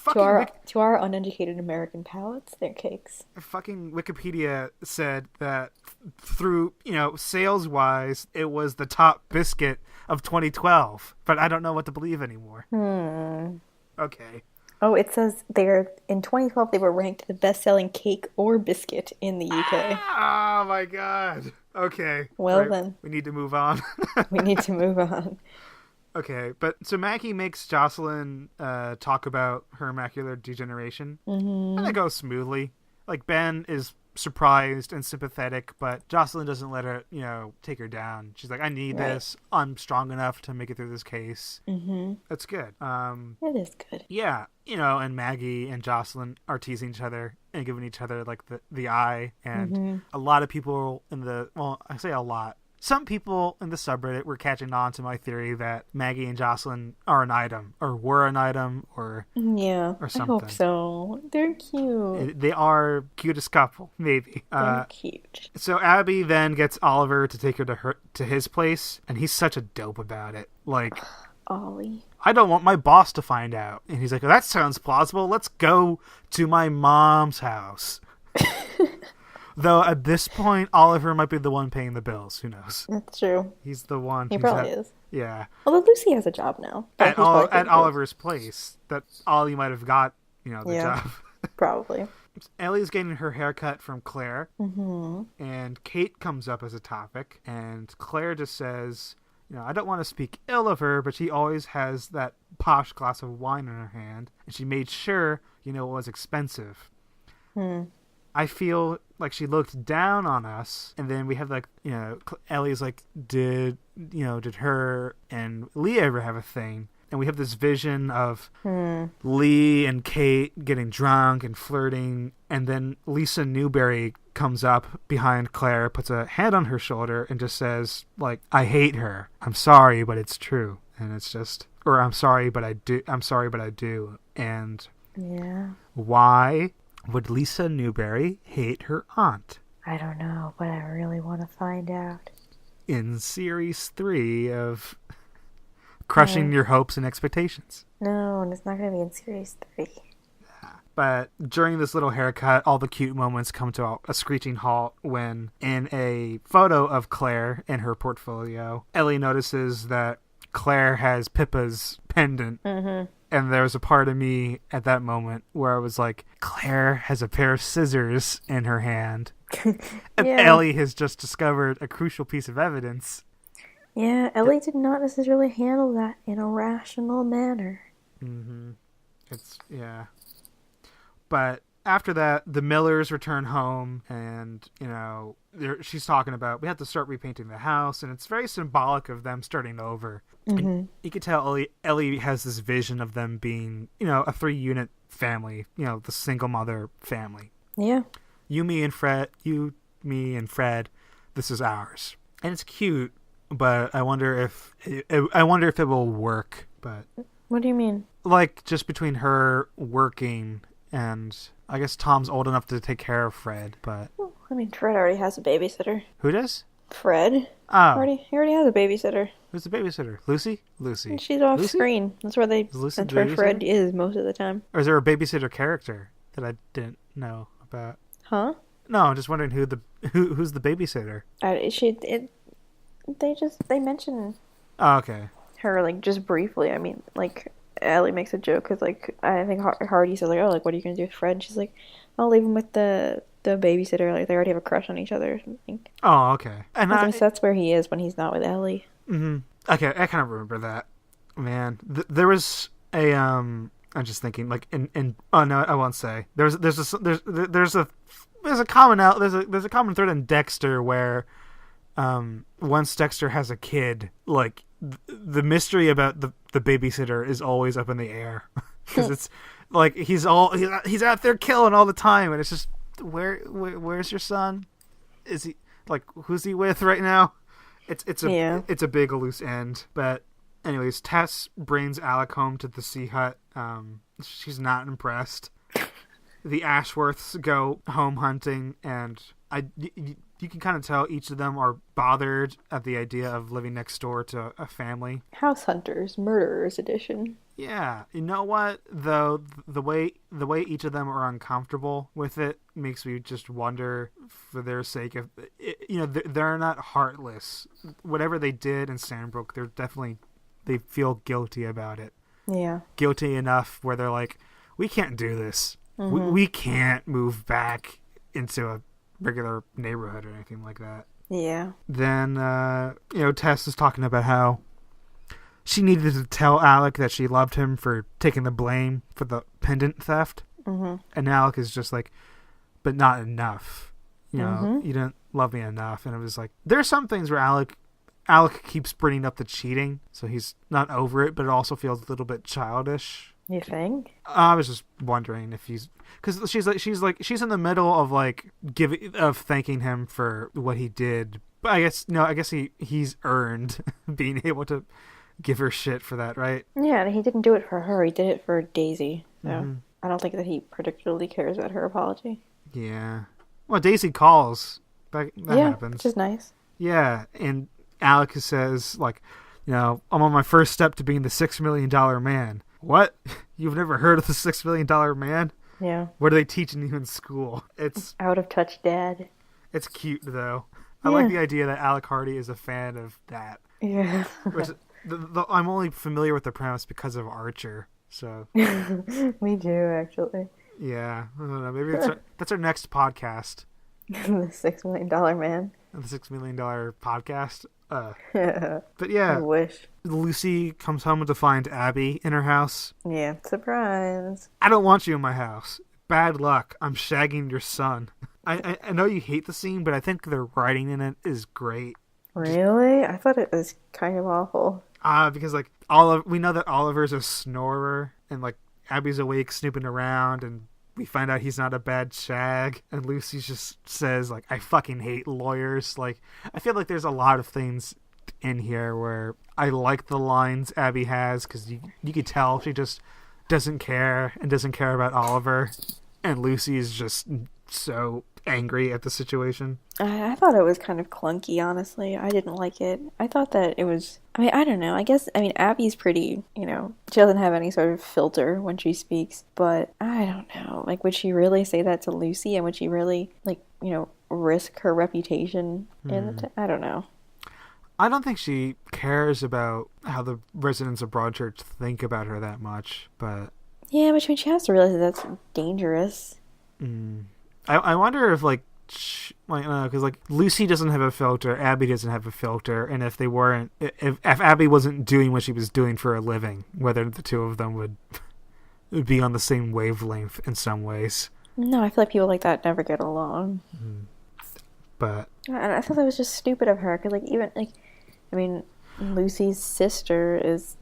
to our uneducated American palates, they're cakes. Fucking Wikipedia said that through, sales-wise, it was the top biscuit of 2012. But I don't know what to believe anymore. Okay. Oh, it says in 2012 they were ranked the best-selling cake or biscuit in the UK. Oh my god. Okay. Well then. We need to move on. We need to move on. Okay, but so Maggie makes Jocelyn talk about her macular degeneration, and it goes smoothly. Like, Ben is surprised and sympathetic, but Jocelyn doesn't let her, take her down. She's like, I need this. I'm strong enough to make it through this case. That's good. It is good. Yeah, and Maggie and Jocelyn are teasing each other and giving each other, like, the eye, and a lot of people I say a lot. Some people in the subreddit were catching on to my theory that Maggie and Jocelyn are an item, or were an item, or something. I hope so. They're cute. They are cutest couple, maybe. They're cute. So Abby then gets Oliver to take her to his place, and he's such a dope about it. Like, Ollie. I don't want my boss to find out. And he's like, that sounds plausible. Let's go to my mom's house. Though at this point, Oliver might be the one paying the bills. Who knows? That's true. He's the one. He probably is. Yeah. Although Lucy has a job now. At Oliver's place. That Ollie might have got, the job. Probably. Ellie's getting her haircut from Claire. And Kate comes up as a topic. And Claire just says, I don't want to speak ill of her, but she always has that posh glass of wine in her hand. And she made sure, it was expensive. I feel like she looked down on us, and then we have Ellie's like, did her and Lee ever have a thing? And we have this vision of Lee and Kate getting drunk and flirting, and then Lisa Newberry comes up behind Claire, puts a hand on her shoulder, and just says, like, I hate her. I'm sorry, but it's true. And it's just, or I'm sorry, but I do. And why would Lisa Newberry hate her aunt? I don't know, but I really want to find out. In Series 3 of Crushing Your Hopes and Expectations. No, and it's not going to be in Series 3. But during this little haircut, all the cute moments come to a screeching halt when, in a photo of Claire in her portfolio, Ellie notices that Claire has Pippa's pendant. Mm-hmm. And there was a part of me at that moment where I was like, Claire has a pair of scissors in her hand. And Ellie has just discovered a crucial piece of evidence. Yeah, Ellie did not necessarily handle that in a rational manner. Mm-hmm. Yeah. But after that, the Millers return home, and, she's talking about, we have to start repainting the house, and it's very symbolic of them starting over. Mm-hmm. And you could tell Ellie has this vision of them being, a 3-unit family, the single mother family. Yeah. You, me, and Fred, this is ours. And it's cute, but I wonder if it will work. But what do you mean? Like, just between her working and I guess Tom's old enough to take care of Fred, but... Well, I mean, Fred already has a babysitter. Who does? Fred. Oh. He already has a babysitter. Who's the babysitter? Lucy? And she's off screen. That's where Fred is most of the time. Or is there a babysitter character that I didn't know about? Huh? No, I'm just wondering who's the babysitter. They mention okay. her, like, just briefly. I mean, like, Ellie makes a joke because, like, I think Hardy says, like, oh, like, what are you going to do with Fred? And she's like, I'll leave him with the babysitter. Like, they already have a crush on each other or something. Oh, okay. And that's where he is when he's not with Ellie. Mm-hmm. Okay, I kind of remember that. Man, there was a I'm just thinking, like, oh no, I won't say. There's a common thread in Dexter where once Dexter has a kid, like, the mystery about the babysitter is always up in the air because it's like he's out there killing all the time, and it's just where's your son? Is he, like, who's he with right now? It's a big loose end. But anyways, Tess brings Alec home to the Sea Hut. She's not impressed. The Ashworths go home hunting, and you can kind of tell each of them are bothered at the idea of living next door to a family. House hunters, murderers edition. Yeah, you know what though, the way each of them are uncomfortable with it makes me just wonder, for their sake, if they're not heartless. Whatever they did in Sandbrook, they feel guilty about it. Yeah, guilty enough where they're like, we can't do this. Mm-hmm. We can't move back into a regular neighborhood or anything like that. Yeah. Then, Tess is talking about how she needed to tell Alec that she loved him for taking the blame for the pendant theft. Mm-hmm. And Alec is just like, but not enough. You didn't love me enough. And it was like, there are some things where Alec keeps bringing up the cheating, so he's not over it, but it also feels a little bit childish. You think? I was just wondering if because she's in the middle of, like, thanking him for what he did. But I guess he's earned being able to give her shit for that, right? Yeah, and he didn't do it for her. He did it for Daisy. So mm-hmm. I don't think that he particularly cares about her apology. Yeah. Well, Daisy calls. That happens. Which is nice. Yeah, and Alec says, like, I'm on my first step to being the $6 million man. What? You've never heard of the $6 million man? Yeah. What are they teaching you in school? It's out of touch, Dad. It's cute, though. I like the idea that Alec Hardy is a fan of that. Yeah. I'm only familiar with the premise because of Archer, so. Me too, actually. Yeah. I don't know. Maybe that's our next podcast. The $6 million man. The $6 million podcast. But yeah, I wish. Lucy comes home to find Abby in her house. Yeah, surprise. I don't want you in my house. Bad luck. I'm shagging your son. I know you hate the scene, but I think the writing in it is great. Really? I thought it was kind of awful. Because, like, we know that Oliver's a snorer, and, like, Abby's awake snooping around, and we find out he's not a bad shag, and Lucy just says, like, I fucking hate lawyers. Like, I feel like there's a lot of things in here where I like the lines Abby has, because you could tell she just doesn't care, and doesn't care about Oliver, and Lucy is just so angry at the situation. I thought it was kind of clunky, honestly. I didn't like it. I thought that it was, I mean, I don't know. I mean, Abby's pretty, she doesn't have any sort of filter when she speaks, but I don't know. Like, would she really say that to Lucy? And would she really, like, risk her reputation in it? I don't know. I don't think she cares about how the residents of Broadchurch think about her that much, but... Yeah, but she has to realize that that's dangerous. I wonder if, like, because, like, Lucy doesn't have a filter, Abby doesn't have a filter, and if they weren't... If Abby wasn't doing what she was doing for a living, whether the two of them would be on the same wavelength in some ways. No, I feel like people like that never get along. But... And I thought that was just stupid of her, because, like, even, like... I mean, Lucy's sister is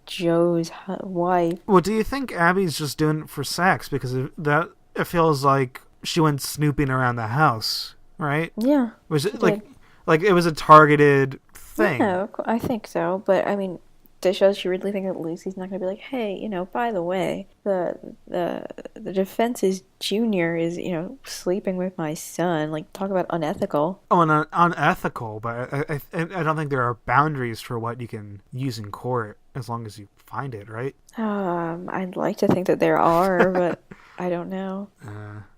Joe's wife. Well, do you think Abby's just doing it for sex? Because it feels like she went snooping around the house, right? Yeah. Was it like it was a targeted thing? Yeah, I think so. But I mean, does she really think that Lucy's not going to be like, hey, by the way, the defense's junior is sleeping with my son? Like, talk about unethical. Oh, and unethical, but I don't think there are boundaries for what you can use in court as long as you find it, right? I'd like to think that there are, but I don't know.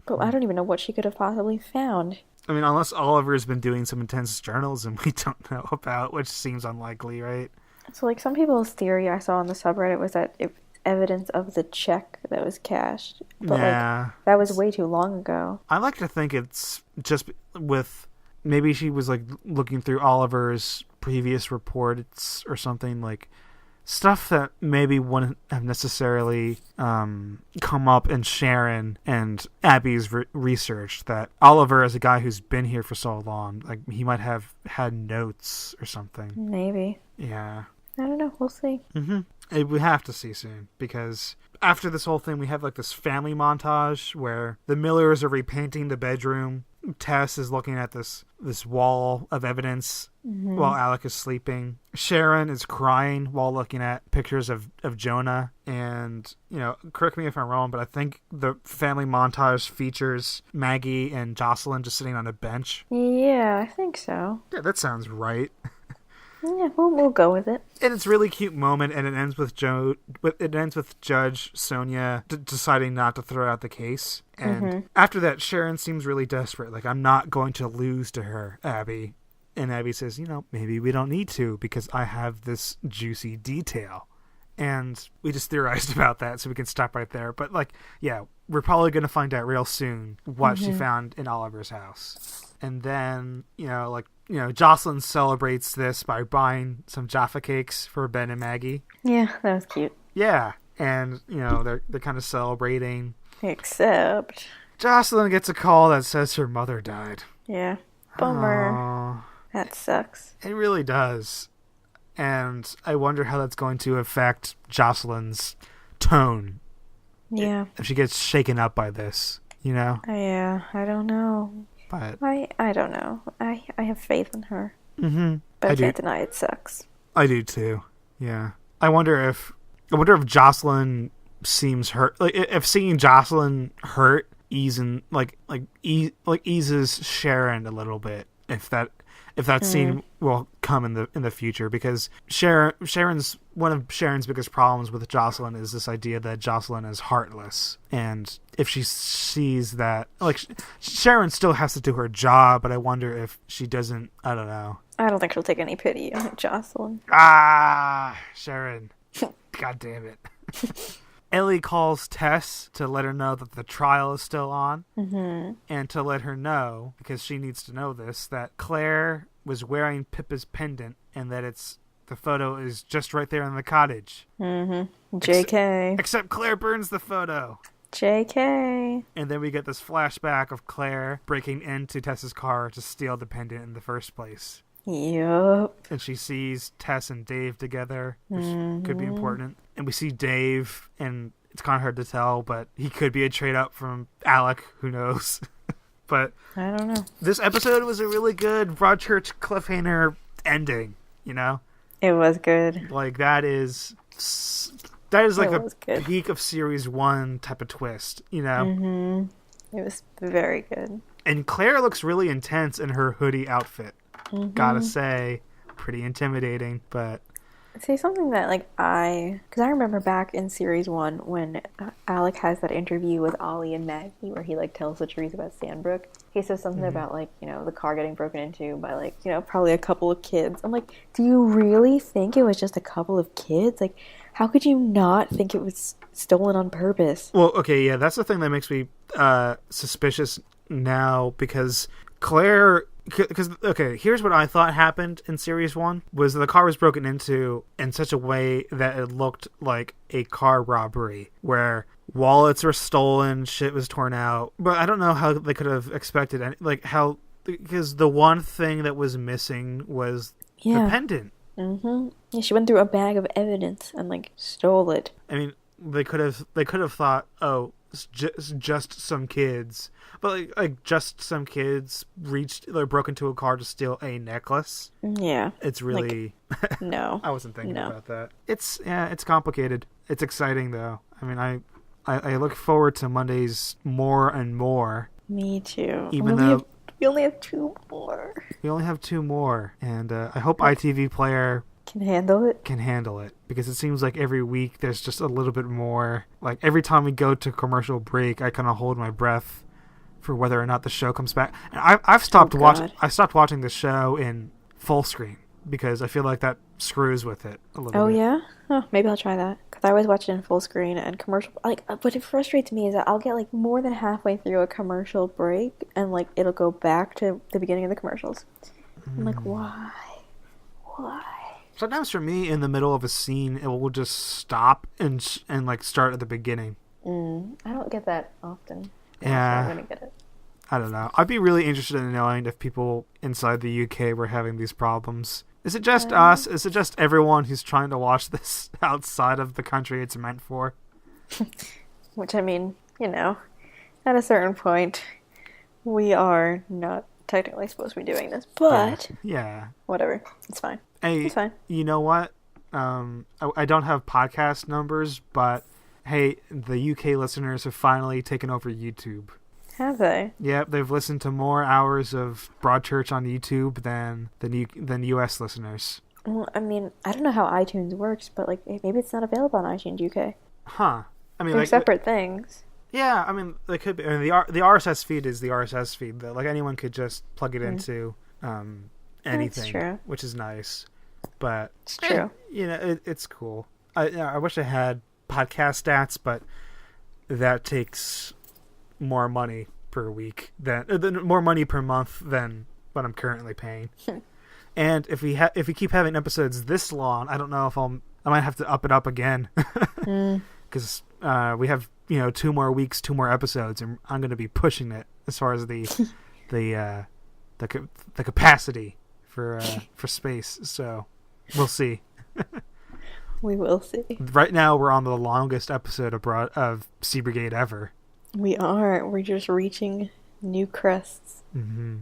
But I don't even know what she could have possibly found. I mean, unless Oliver's been doing some intense journalism we don't know about, which seems unlikely, right? So, like, some people's theory I saw on the subreddit was that it evidence of the check that was cashed. But, like, that was way too long ago. I like to think it's just with... Maybe she was, like, looking through Oliver's previous reports or something, like... Stuff that maybe wouldn't have necessarily come up in Sharon and Abby's research. That Oliver, as a guy who's been here for so long, like, he might have had notes or something. Maybe. Yeah. I don't know. We'll see. We have to see soon, because after this whole thing, we have, like, this family montage where the Millers are repainting the bedroom. Tess is looking at this wall of evidence while Alec is sleeping. Sharon is crying while looking at pictures of Jonah. And, correct me if I'm wrong, but I think the family montage features Maggie and Jocelyn just sitting on a bench. Yeah, I think so. Yeah, that sounds right. Yeah, we'll go with it. And it's a really cute moment, and it ends with Judge Sonia deciding not to throw out the case. And after that, Sharon seems really desperate. Like, I'm not going to lose to her, Abby. And Abby says, maybe we don't need to, because I have this juicy detail. And we just theorized about that, so we can stop right there. But, like, yeah, we're probably going to find out real soon what she found in Oliver's house. And then, Jocelyn celebrates this by buying some Jaffa Cakes for Ben and Maggie. Yeah, that was cute. Yeah, and, they're kind of celebrating. Except... Jocelyn gets a call that says her mother died. Yeah. Bummer. Aww. That sucks. It really does. And I wonder how that's going to affect Jocelyn's tone. Yeah. If she gets shaken up by this, Yeah, I don't know. But I don't know. I have faith in her. I But I can't deny it sucks. I do too. Yeah. I wonder if Jocelyn seems hurt. Like, if seeing Jocelyn hurt eases Sharon a little bit. If that scene will come in the future, because Sharon's one of Sharon's biggest problems with Jocelyn is this idea that Jocelyn is heartless, and if she sees that, like, Sharon still has to do her job, but I wonder if she doesn't. I don't know. I don't think she'll take any pity on Jocelyn. Sharon, god damn it. Ellie calls Tess to let her know that the trial is still on, and to let her know, because she needs to know this, that Claire was wearing Pippa's pendant, and that the photo is just right there in the cottage. JK. Except Claire burns the photo. JK. And then we get this flashback of Claire breaking into Tess's car to steal the pendant in the first place. Yup. And she sees Tess and Dave together, which could be important. And we see Dave, and it's kind of hard to tell, but he could be a trade up from Alec. Who knows? But I don't know. This episode was a really good Broadchurch cliffhanger ending. It was good. Like, that is like the good. peak of series 1 type of twist. It was very good. And Claire looks really intense in her hoodie outfit. Mm-hmm. Gotta say, pretty intimidating, but... Say something that, like, because I remember back in series 1 when Alec has that interview with Ollie and Maggie where he, like, tells the truth about Sandbrook. He says something about, like, you know, the car getting broken into by, like, you know, probably a couple of kids. I'm like, do you really think it was just a couple of kids? Like, how could you not think it was stolen on purpose? Well, okay, yeah, that's the thing that makes me suspicious now, because Claire... Because, okay, here's what I thought happened in Series 1, was the car was broken into in such a way that it looked like a car robbery, where wallets were stolen, shit was torn out. But I don't know how they could have expected, because the one thing that was missing was the pendant. Mm-hmm. Yeah, she went through a bag of evidence and, like, stole it. I mean, they could have thought, oh, just some kids, but like just some kids broke into a car to steal a necklace. Yeah, it's really like, no. I wasn't thinking about that. It's complicated. It's exciting though. I mean, I look forward to Mondays more and more. Me too. Even though we only have 2 more. We only have 2 more, and I hope ITV Player can handle it, because it seems like every week there's just a little bit more. Like every time we go to commercial break, I kind of hold my breath for whether or not the show comes back. And I've stopped watching. I stopped watching the show in full screen because I feel like that screws with it a little bit. Oh yeah? Oh, maybe I'll try that, because I always watch it in full screen and commercial. Like, what it frustrates me is that I'll get like more than halfway through a commercial break and like it'll go back to the beginning of the commercials. I'm like, why? Sometimes for me, in the middle of a scene, it will just stop and like start at the beginning. I don't get that often. Yeah, I'm gonna get it. I don't know. I'd be really interested in knowing if people inside the UK were having these problems. Is it just us? Is it just everyone who's trying to watch this outside of the country it's meant for? Which, I mean, you know, at a certain point, we are not technically supposed to be doing this, but yeah, whatever. It's fine. Hey, it's fine. You know what? I don't have podcast numbers, but hey, the UK listeners have finally taken over YouTube. Have they? Yep, they've listened to more hours of Broadchurch on YouTube than US listeners. Well, I mean, I don't know how iTunes works, but like maybe it's not available on iTunes UK. Huh. I mean, they're separate things. Yeah, I mean, they could be. I mean, the RSS feed is the RSS feed, but like anyone could just plug it into anything, That's true. which is nice. But it's true. You know, it's cool. I wish I had podcast stats, but that takes more money per week than more money per month than what I'm currently paying. And if we keep having episodes this long, I don't know if I might have to up it up again because we have 2 more weeks, 2 more episodes, and I'm going to be pushing it as far as the capacity for space. So we'll see. We will see. Right now, we're on the longest episode of Sea Brigade ever. We are. We're just reaching new crests. Mm-hmm.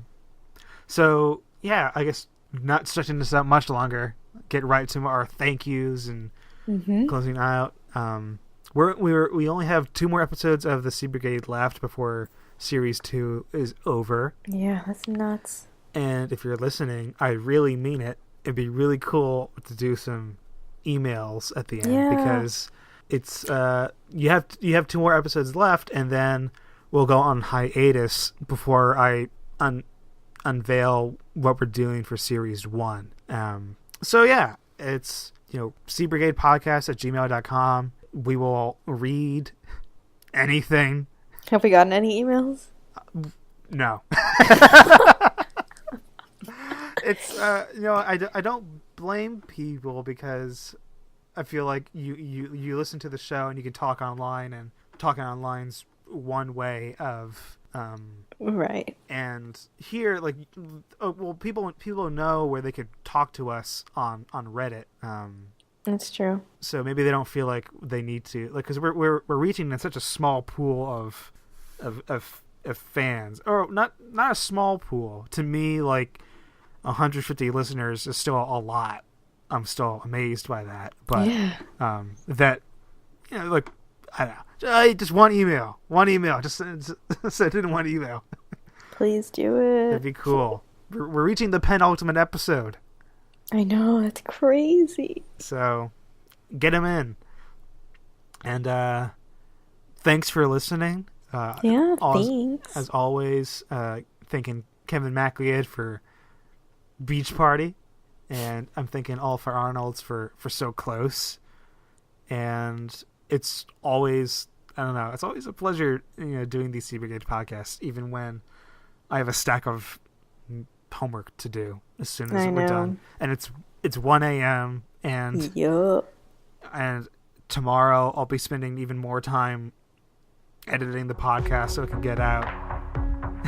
So yeah, I guess not stretching this out much longer. Get right to our thank yous and closing out. We only have 2 more episodes of the Sea Brigade left before Series 2 is over. Yeah, that's nuts. And if you're listening, I really mean it. It'd be really cool to do some emails at the end because it's you have 2 more episodes left, and then we'll go on hiatus before I unveil what we're doing for Series 1. So yeah, it's seabриgadepodcast@gmail.com. We will read anything. Have we gotten any emails? No. It's I don't blame people because I feel like you listen to the show and you can talk online, and talking online's one way of right. And here, like, people know where they could talk to us on Reddit. That's true. So maybe they don't feel like they need to, like, because we're reaching in such a small pool of fans, or not a small pool. To me, like 150 listeners is still a lot. I'm still amazed by that, but that like I don't know. Just one email. One email. Just send it in one email. Please do it. That'd be cool. We're reaching the penultimate episode. I know, that's crazy. So, get them in. And thanks for listening. Thanks. As always, thanking Kevin MacLeod for Beach Party. And I'm thanking Oliver Arnolds for So Close. And it's always, I don't know, it's always a pleasure, doing these Sea Brigade podcasts, even when I have a stack of homework to do as soon as we're done. And it's 1 a.m. and and tomorrow I'll be spending even more time editing the podcast so it can get out.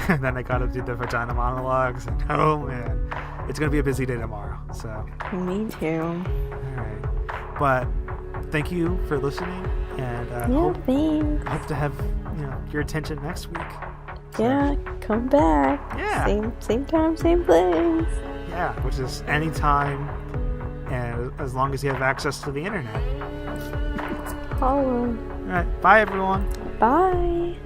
And then I gotta do the vagina monologues, and oh man, it's gonna be a busy day tomorrow. So me too. Alright. But thank you for listening, and thanks. I hope to have your attention next week. So, yeah, come back. Yeah. Same time, same place. Yeah, which is anytime, and as long as you have access to the internet. Holla. Alright, bye everyone. Bye.